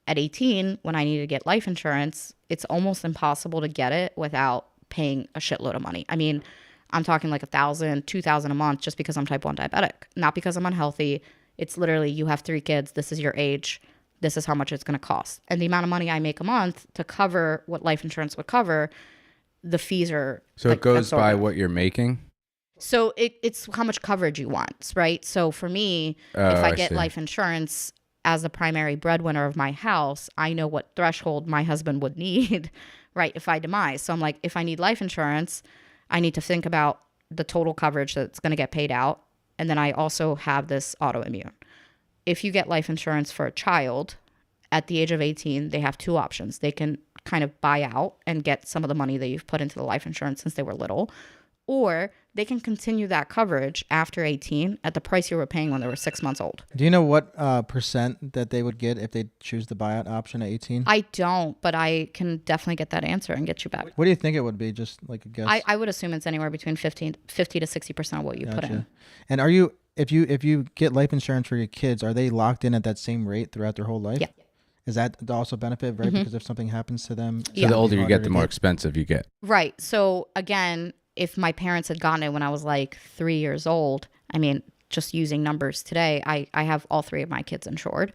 At 18, when I needed to get life insurance, it's almost impossible to get it without paying a shitload of money. I mean, I'm talking like $1,000, $2,000 a month just because I'm type 1 diabetic, not because I'm unhealthy. It's literally, you have 3 kids. This is your age. This is how much it's going to cost. And the amount of money I make a month to cover what life insurance would cover, the fees are So like, it goes by absorbent. what you're making? So it's how much coverage you want, right? So for me, if I get see. life insurance as the primary breadwinner of my house, I know what threshold my husband would need, right, if I demise. So I'm like, if I need life insurance, I need to think about the total coverage that's going to get paid out. And then I also have this autoimmune. If you get life insurance for a child at the age of 18, they have 2 options. They can kind of buy out and get some of the money that you've put into the life insurance since they were little, or they can continue that coverage after 18 at the price you were paying when they were 6 months old. Do you know what percent that they would get if they choose the buyout option at 18? I don't, but I can definitely get that answer and get you back. What do you think it would be? Just like a guess. I would assume it's anywhere between 50 to 60% of what you put in. And are you, if you get life insurance for your kids, are they locked in at that same rate throughout their whole life? Yeah. Is that also benefit, right? Because if something happens to them, So the older you get, the more expensive you get. Right. So again, if my parents had gotten it when I was like 3 years old, I mean, just using numbers today, I have all 3 of my kids insured,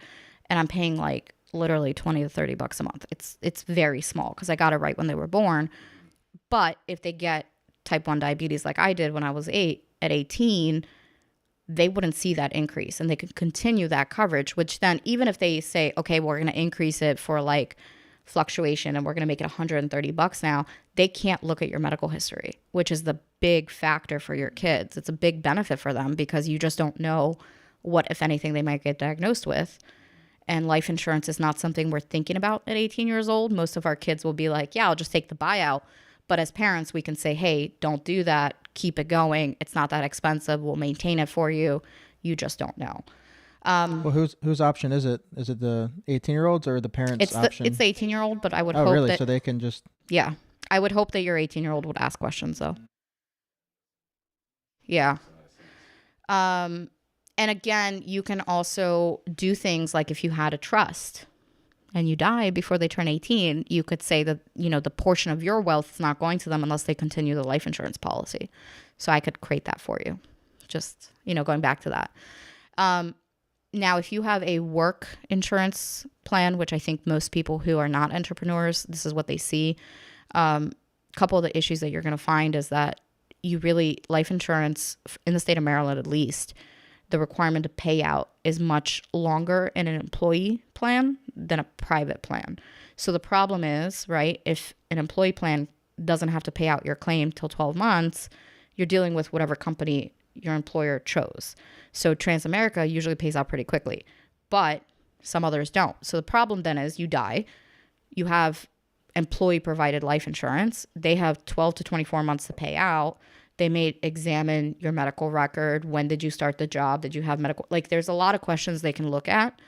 and I'm paying like literally $20 to $30 a month. It's very small because I got it right when they were born. But if they get type 1 diabetes like I did when I was 8, at 18, they wouldn't see that increase, and they could continue that coverage, which then even if they say, okay, we're going to increase it for like fluctuation and we're going to make it $130 now, they can't look at your medical history, which is the big factor for your kids. It's a big benefit for them because you just don't know what, if anything, they might get diagnosed with. And life insurance is not something we're thinking about at 18 years old. Most of our kids will be like, yeah, I'll just take the buyout. But as parents, we can say, hey, don't do that. Keep it going. It's not that expensive. We'll maintain it for you. You just don't know. Well, whose option is it? Is it the 18-year-olds or the parents' option? It's the 18-year-old, but I would oh, hope really? that... So they can just... Yeah. I would hope that your 18-year-old would ask questions, though. Yeah. And again, you can also do things like if you had a trust and you die before they turn 18, you could say that, you know, the portion of your wealth is not going to them unless they continue the life insurance policy. So I could create that for you. Just, you know, going back to that. Now, if you have a work insurance plan, which I think most people who are not entrepreneurs, this is what they see. Couple of the issues that you're going to find is that you really, life insurance in the state of Maryland, at least, the requirement to pay out is much longer in an employee plan than a private plan. So the problem is, right, if an employee plan doesn't have to pay out your claim till 12 months, you're dealing with whatever company your employer chose. So Transamerica usually pays out pretty quickly, but some others don't. So the problem then is you die, you have employee provided life insurance. They have 12 to 24 months to pay out. They may examine your medical record. When did you start the job? Did you have medical? Like, there's a lot of questions they can look at,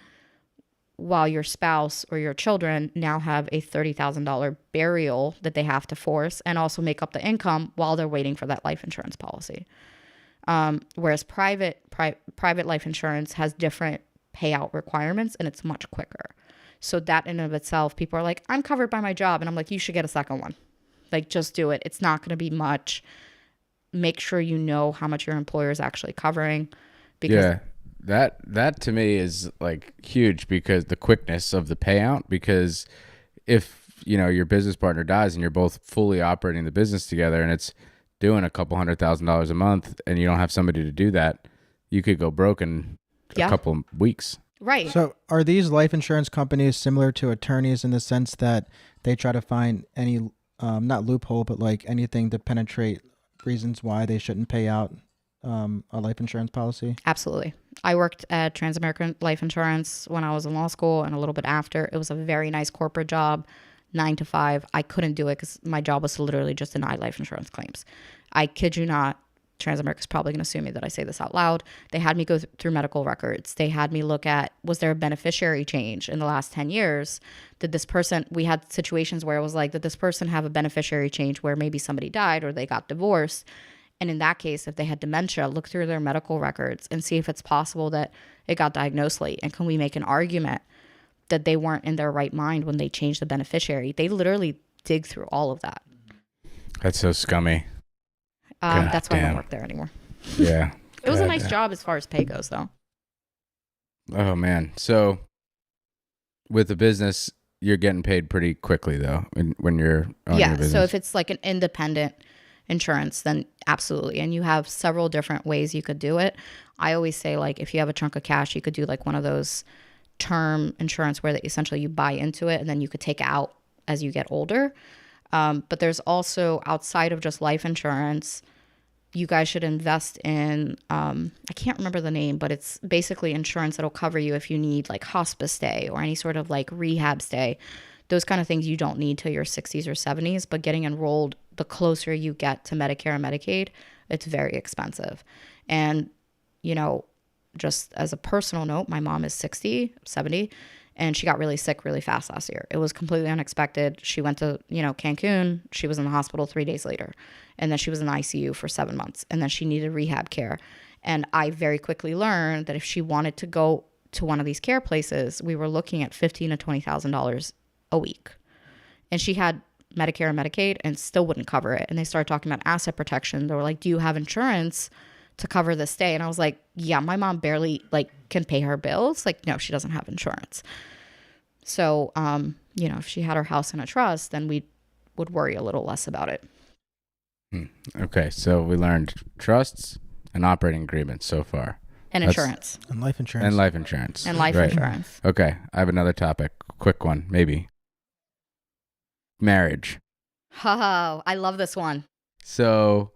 while your spouse or your children now have a $30,000 burial that they have to force and also make up the income while they're waiting for that life insurance policy. Whereas private life insurance has different payout requirements and it's much quicker. So that in and of itself, people are like, I'm covered by my job. And I'm like, you should get a second one. Like, just do it. It's not going to be much. Make sure you know how much your employer is actually covering. Because that to me is like huge, because the quickness of the payout, because if, you know, your business partner dies and you're both fully operating the business together and it's doing a couple $100,000 a month and you don't have somebody to do that, you could go broke in a couple of weeks. Right. So are these life insurance companies similar to attorneys in the sense that they try to find any, not loophole, but like anything to penetrate reasons why they shouldn't pay out a life insurance policy? Absolutely. I worked at Transamerican Life Insurance when I was in law school and a little bit after. It was a very nice corporate job, 9 to 5. I couldn't do it because my job was to literally just deny life insurance claims. I kid you not. Transamerica is probably going to sue me that I say this out loud. They had me go through medical records. They had me look at, was there a beneficiary change in the last 10 years? Did this person, we had situations where it was like, did this person have a beneficiary change where maybe somebody died or they got divorced? And in that case, if they had dementia, look through their medical records and see if it's possible that it got diagnosed late. And can we make an argument that they weren't in their right mind when they changed the beneficiary? They literally dig through all of that. That's so scummy. That's why I don't work there anymore. Yeah. It was a nice job as far as pay goes, though. Oh, man. So with the business, you're getting paid pretty quickly, though, when you're on your business. So if it's like an independent insurance, then absolutely. And you have several different ways you could do it. I always say, like, if you have a chunk of cash, you could do like one of those term insurance where essentially you buy into it and then you could take it out as you get older. But there's also, outside of just life insurance, you guys should invest in, I can't remember the name, but it's basically insurance that'll cover you if you need like hospice stay or any sort of like rehab stay. Those kind of things you don't need till your 60s or 70s, but getting enrolled, the closer you get to Medicare and Medicaid, it's very expensive. And, you know, just as a personal note, my mom is 70, and she got really sick really fast last year. It was completely unexpected. She went to, Cancun. She was in the hospital 3 days later. And then she was in ICU for 7 months. And then she needed rehab care. And I very quickly learned that if she wanted to go to one of these care places, we were looking at $15,000 to $20,000 a week. And she had Medicare and Medicaid and still wouldn't cover it. And they started talking about asset protection. They were like, do you have insurance to cover this stay? And I was like, yeah, my mom barely can pay her bills. Like, no, she doesn't have insurance. So, if she had her house in a trust, then we would worry a little less about it. Okay. So we learned trusts and operating agreements so far. And insurance. And life insurance. And life insurance. And life Right. insurance. Okay. I have another topic. Quick one, maybe. Marriage. Oh, I love this one. So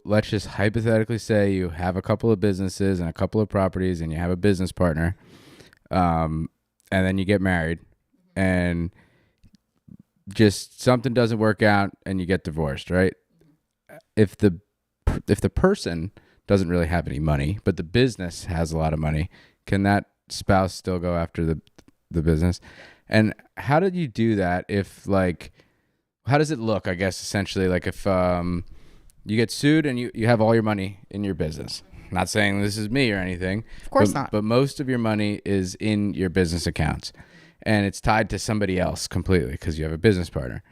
let's just hypothetically say you have a couple of businesses and a couple of properties and you have a business partner, and then you get married and just something doesn't work out and you get divorced, right? If the person doesn't really have any money, but the business has a lot of money, can that spouse still go after the business? And how did you do that how does it look, I guess, essentially, like if you get sued and you have all your money in your business? Not saying this is me or anything. Of course not. But most of your money is in your business accounts and it's tied to somebody else completely because you have a business partner.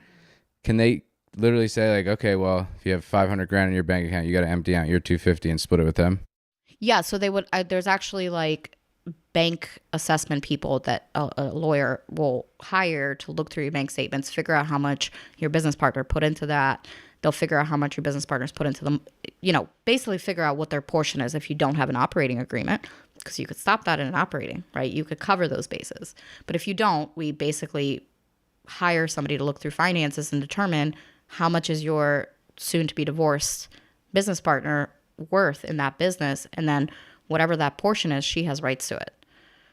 Can they literally say like, okay, well, if you have $500,000 in your bank account, you got to empty out your $250 and split it with them? Yeah. So they would, there's actually bank assessment people that a lawyer will hire to look through your bank statements, figure out how much your business partner put into that. They'll figure out how much your business partners put into them, basically figure out what their portion is if you don't have an operating agreement, because you could stop that in an operating, right? You could cover those bases. But if you don't, we basically hire somebody to look through finances and determine how much is your soon to be divorced business partner worth in that business. And then whatever that portion is, she has rights to it.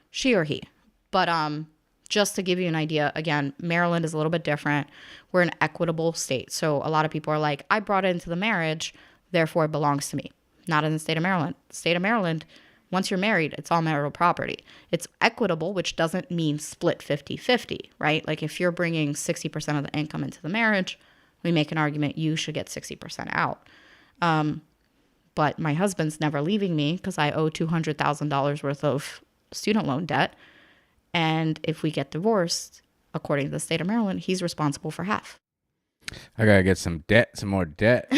She or he. But just to give you an idea, again, Maryland is a little bit different. We're an equitable state. So a lot of people are like, I brought it into the marriage, therefore it belongs to me. Not in the state of Maryland. State of Maryland, once you're married, it's all marital property. It's equitable, which doesn't mean split 50-50, right? Like if you're bringing 60% of the income into the marriage, we make an argument you should get 60% out. But my husband's never leaving me because I owe $200,000 worth of student loan debt. And if we get divorced, according to the state of Maryland, he's responsible for half. I got to get some more debt.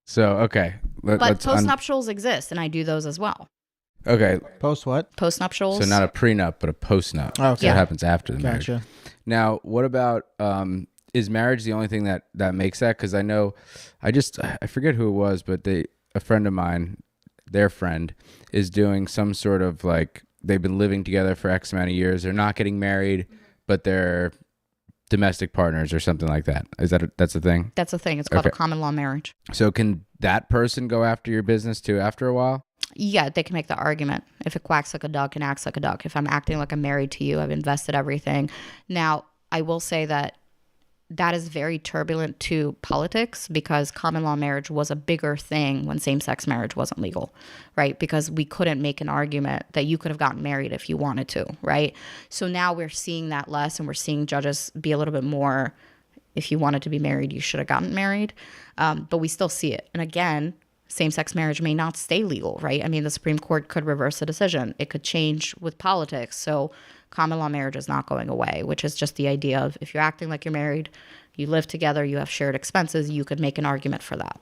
So, okay. But postnuptials exist, and I do those as well. Okay. Post what? Postnuptials. So not a prenup, but a postnup. Oh, okay. So it happens after the marriage. Gotcha. Now, what about, is marriage the only thing that makes that? Because I know, I forget who it was, but a friend of mine, their friend, is doing some sort of they've been living together for X amount of years. They're not getting married, but they're domestic partners or something like that. That's a thing? That's a thing. It's called a common law marriage. So can that person go after your business too after a while? Yeah, they can make the argument. If it quacks like a duck and acts like a duck. If I'm acting like I'm married to you, I've invested everything. Now, I will say that that is very turbulent to politics because common law marriage was a bigger thing when same-sex marriage wasn't legal, right? Because we couldn't make an argument that you could have gotten married if you wanted to, right? So now we're seeing that less, and we're seeing judges be a little bit more, if you wanted to be married, you should have gotten married. But we still see it. And again, same-sex marriage may not stay legal, right? I mean, the Supreme Court could reverse the decision. It could change with politics. So common law marriage is not going away, which is just the idea of if you're acting like you're married, you live together, you have shared expenses, you could make an argument for that.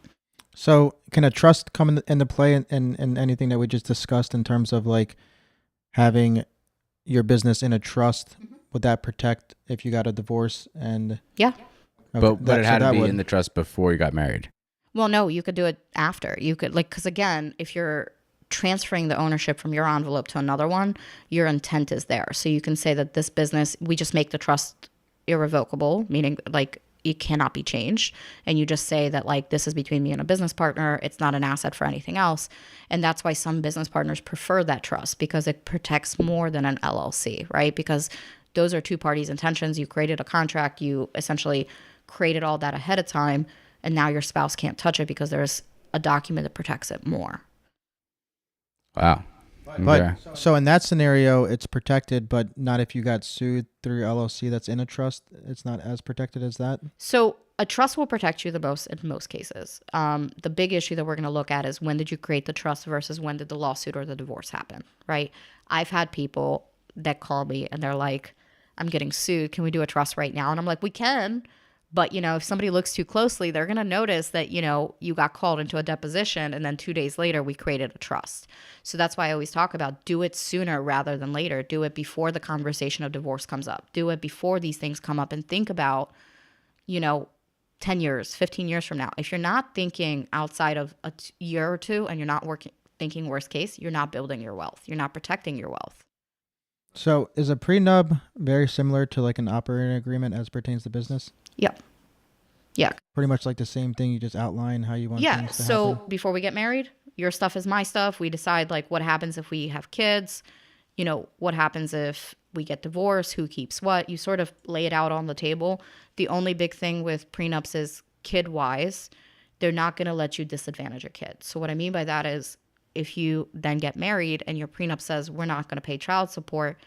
So can a trust come into play in anything that we just discussed in terms of like having your business in a trust? Would that protect if you got a divorce? And Yeah. okay, But it had to be would- in the trust before you got married. Well, no, you could do it after. You could, like, because again, if you're transferring the ownership from your envelope to another one, your intent is there. So you can say that this business, we just make the trust irrevocable, meaning like it cannot be changed. And you just say that like this is between me and a business partner. It's not an asset for anything else. And that's why some business partners prefer that trust because it protects more than an LLC, right? Because those are two parties' intentions. You created a contract. You essentially created all that ahead of time. And now your spouse can't touch it because there's a document that protects it more. Wow. But Okay. so in that scenario, it's protected, but not if you got sued through your LLC that's in a trust. It's not as protected as that. So a trust will protect you the most in most cases. The big issue that we're going to look at is when did you create the trust versus when did the lawsuit or the divorce happen, right? I've had people that call me and they're like, I'm getting sued. Can we do a trust right now? And I'm like, we can. But, you know, if somebody looks too closely, they're going to notice that, you know, you got called into a deposition and then 2 days later we created a trust. So that's why I always talk about do it sooner rather than later. Do it before the conversation of divorce comes up. Do it before these things come up and think about, you know, 10 years, 15 years from now. If you're not thinking outside of a year or two and you're not thinking worst case, you're not building your wealth. You're not protecting your wealth. So is a prenup very similar to like an operating agreement as pertains to business? Yep. Yeah. Pretty much like the same thing. You just outline how you want Yeah. things to So happen. before we get married, your stuff is my stuff. We decide like what happens if we have kids, you know, what happens if we get divorced, who keeps what. You sort of lay it out on the table. The only big thing with prenups is kid wise, they're not going to let you disadvantage a kid. So what I mean by that is if you then get married and your prenup says we're not going to pay child support,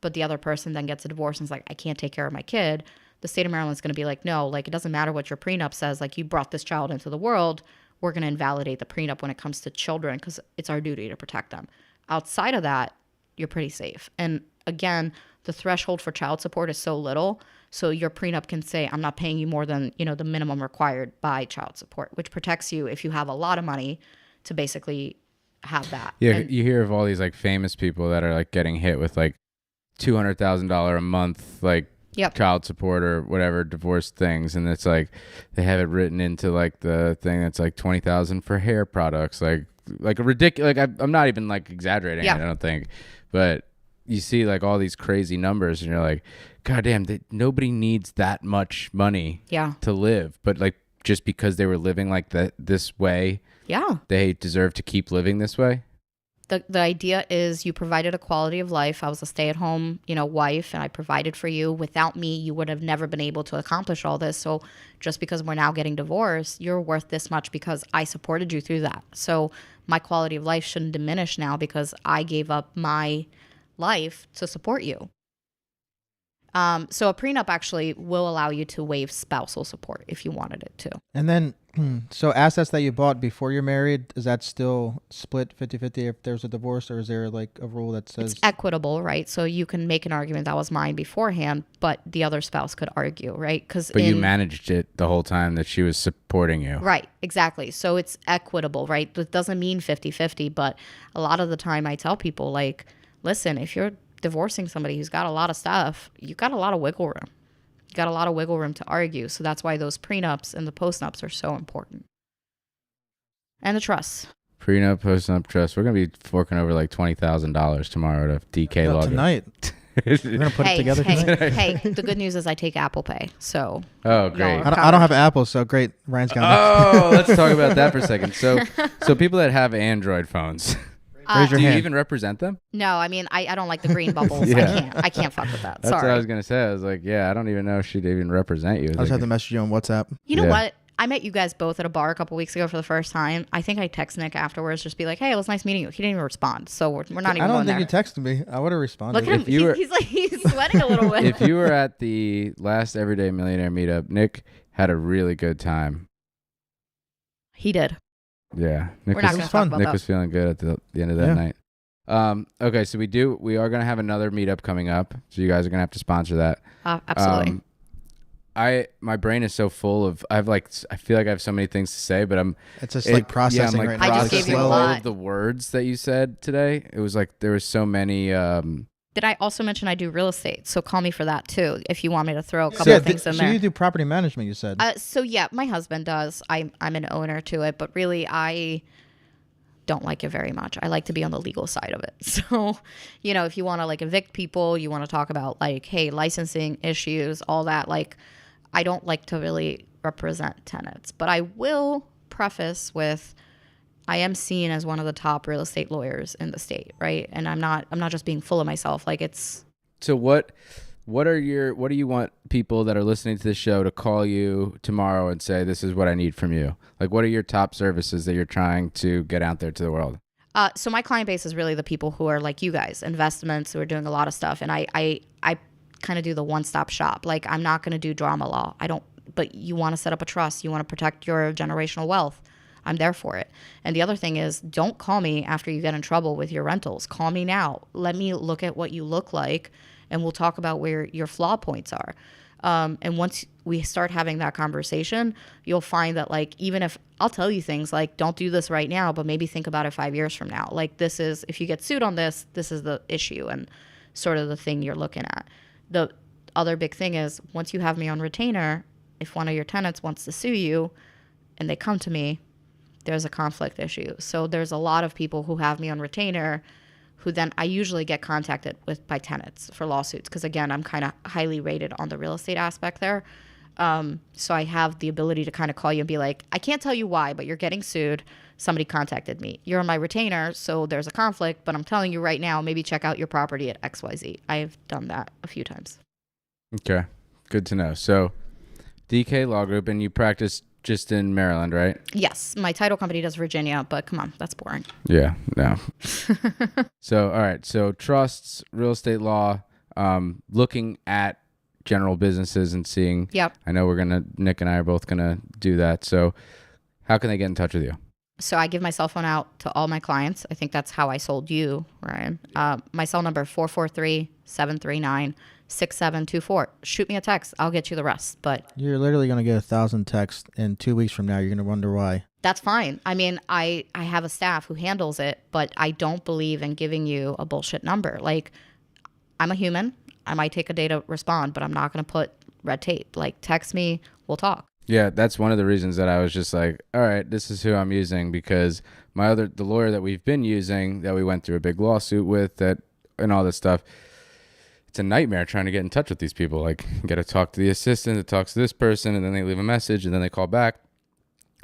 but the other person then gets a divorce and is like, I can't take care of my kid. The state of Maryland's going to be like, no, like it doesn't matter what your prenup says. Like you brought this child into the world. We're going to invalidate the prenup when it comes to children because it's our duty to protect them. Outside of that, you're pretty safe. And again, the threshold for child support is so little. So your prenup can say, I'm not paying you more than, you know, the minimum required by child support, which protects you if you have a lot of money to basically have that. Yeah, And- you hear of all these like famous people that are like getting hit with like $200,000 a month, like Yep. child support or whatever divorce things, and it's like they have it written into like the thing that's like 20,000 for hair products, like a ridiculous. Like I'm not even like exaggerating. Yeah. I don't think, but you see like all these crazy numbers, and you're like, God damn, nobody needs that much money Yeah. to live, but like just because they were living like that this way, Yeah. they deserve to keep living this way. The idea is you provided a quality of life. I was a stay-at-home, you know, wife, and I provided for you. Without me, you would have never been able to accomplish all this. So just because we're now getting divorced, you're worth this much because I supported you through that. So my quality of life shouldn't diminish now because I gave up my life to support you. So a prenup actually will allow you to waive spousal support if you wanted it to. And then, so assets that you bought before you're married, is that still split 50-50 if there's a divorce, or is there like a rule that says It's equitable, right? So you can make an argument that was mine beforehand, but the other spouse could argue, right? But you managed it the whole time that she was supporting you. Right, exactly. So it's equitable, right? It doesn't mean 50-50, but a lot of the time I tell people like, listen, if you're divorcing somebody who's got a lot of stuff, you got a lot of wiggle room. You got a lot of wiggle room to argue. So that's why those prenups and the postnups are so important. And the trusts. Prenup, postnup, trust. We're gonna be forking over like $20,000 tomorrow to DK log. tonight? We're gonna put it together tonight. hey, the good news is I take Apple Pay. So Oh, great. Y'all I don't have Apple, so great. Ryan's got it. Oh, let's talk about that for a second. So people that have Android phones, Raise your Do you hand. even represent them? No, I mean, I don't like the green bubbles. Yeah. I can't fuck with that. That's Sorry. what I was gonna say. I was like, yeah, I don't even know if she'd even represent you. I just have to message you on WhatsApp. You know Yeah. what? I met you guys both at a bar a couple weeks ago for the first time. I think I text Nick afterwards, just be like, "Hey, it was nice meeting you." He didn't even respond, so we're not even. I don't going think there. you texted me. I would have responded. Look at him. If you were- He's like he's sweating a little bit. If you were at the last Everyday Millionaire meetup, Nick had a really good time. He did. Yeah, Nick We're not was, going to fun. talk about Nick that. was feeling good at the end of that Yeah. night. Okay, so we are gonna have another meetup coming up, so you guys are gonna have to sponsor that. Absolutely. My brain is so full of I feel like I have so many things to say, but It's just like processing I'm like right now. I just gave you a processing all lot. of the words that you said today. It was like there was so many. Did I also mention I do real estate? So call me for that too, if you want me to throw a couple So, of things in so there. you do property management, you said. So yeah, my husband does. I'm an owner to it, but really I don't like it very much. I like to be on the legal side of it. So, if you want to like evict people, you want to talk about like, hey, licensing issues, all that. Like, I don't like to really represent tenants, but I will preface with, I am seen as one of the top real estate lawyers in the state, right? And I'm not just being full of myself. Like it's. So what do you want people that are listening to this show to call you tomorrow and say, this is what I need from you? Like, what are your top services that you're trying to get out there to the world? So my client base is really the people who are like you guys, investments who are doing a lot of stuff. And I kind of do the one-stop shop. Like I'm not going to do drama law. But you want to set up a trust. You want to protect your generational wealth. I'm there for it. And the other thing is, don't call me after you get in trouble with your rentals. Call me now. Let me look at what you look like, and we'll talk about where your flaw points are. And once we start having that conversation, you'll find that like, even if I'll tell you things like, don't do this right now, but maybe think about it 5 years from now. Like this is, if you get sued on this, this is the issue and sort of the thing you're looking at. The other big thing is once you have me on retainer, if one of your tenants wants to sue you and they come to me, there's a conflict issue. So there's a lot of people who have me on retainer who then I usually get contacted with by tenants for lawsuits. Because again, I'm kind of highly rated on the real estate aspect there. So I have the ability to kind of call you and be like, I can't tell you why, but you're getting sued. Somebody contacted me. You're on my retainer, so there's a conflict, but I'm telling you right now, maybe check out your property at XYZ. I've done that a few times. Okay, good to know. So DK Law Group, and you practice just in Maryland, right? Yes, my title company does Virginia, but come on, that's boring. Yeah, no. So, all right. So trusts, real estate law, looking at general businesses and seeing. Yep. I know Nick and I are both going to do that. So how can they get in touch with you? So I give my cell phone out to all my clients. I think that's how I sold you, Ryan. My cell number, 443-739-6724. Shoot me a text. I'll get you the rest. But You're literally going to get 1,000 texts, and 2 weeks from now, you're going to wonder why. that's fine. I mean, I have a staff who handles it, but I don't believe in giving you a bullshit number. Like, I'm a human. I might take a day to respond, but I'm not going to put red tape. Like, text me. We'll talk. Yeah, that's one of the reasons that I was just like, all right, this is who I'm using, because the lawyer that we've been using, that we went through a big lawsuit with, and all this stuff, it's a nightmare trying to get in touch with these people. Like, you got to talk to the assistant that talks to this person, and then they leave a message, and then they call back.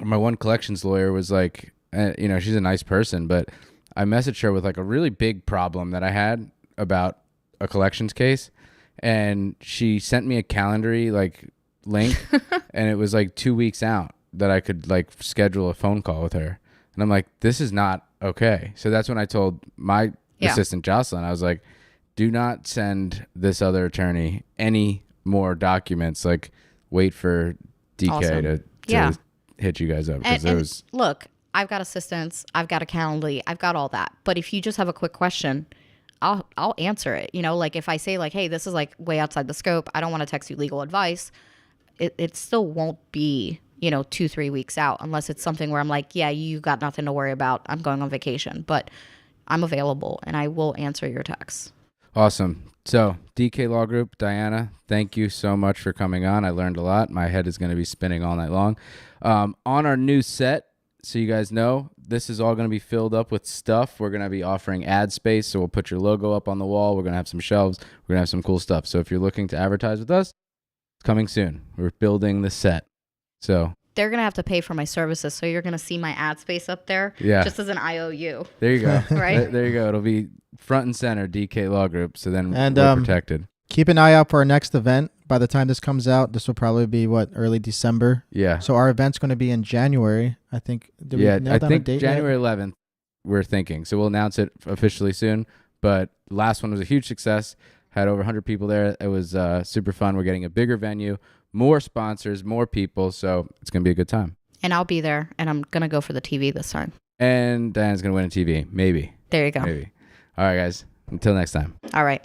My one collections lawyer was like, she's a nice person, but I messaged her with like a really big problem that I had about a collections case, and she sent me a Calendly like link, and it was like 2 weeks out that I could like schedule a phone call with her, and I'm like, this is not okay. So that's when I told my assistant Jocelyn, I was like, do not send this other attorney any more documents. Like, wait for DK to hit you guys up, because look, I've got assistants, I've got a Calendly, I've got all that. But if you just have a quick question, I'll answer it. Like if I say like, hey, this is like way outside the scope, I don't want to text you legal advice. It still won't be 2-3 weeks out unless it's something where I'm like, yeah, you got nothing to worry about. I'm going on vacation, but I'm available and I will answer your texts. Awesome. So DK Law Group, Diana, thank you so much for coming on. I learned a lot. My head is going to be spinning all night long. On our new set, so you guys know, this is all going to be filled up with stuff. We're going to be offering ad space, so we'll put your logo up on the wall. We're going to have some shelves. We're going to have some cool stuff. So if you're looking to advertise with us, it's coming soon. We're building the set. So they're going to have to pay for my services. So you're going to see my ad space up there just as an IOU. There you go. Right? There you go. It'll be front and center, DK Law Group. So then And, we're protected. Keep an eye out for our next event. By the time this comes out, this will probably be early December. Yeah. So our event's going to be in January, I think. Did we nail I down a think date January yet? 11th, we're thinking. So we'll announce it officially soon. But last one was a huge success. Had over 100 people there. It was super fun. We're getting a bigger venue, more sponsors, more people. So it's going to be a good time. And I'll be there, and I'm going to go for the TV this time. And Diana's going to win a TV. Maybe. There you go. Maybe. All right, guys. Until next time. All right.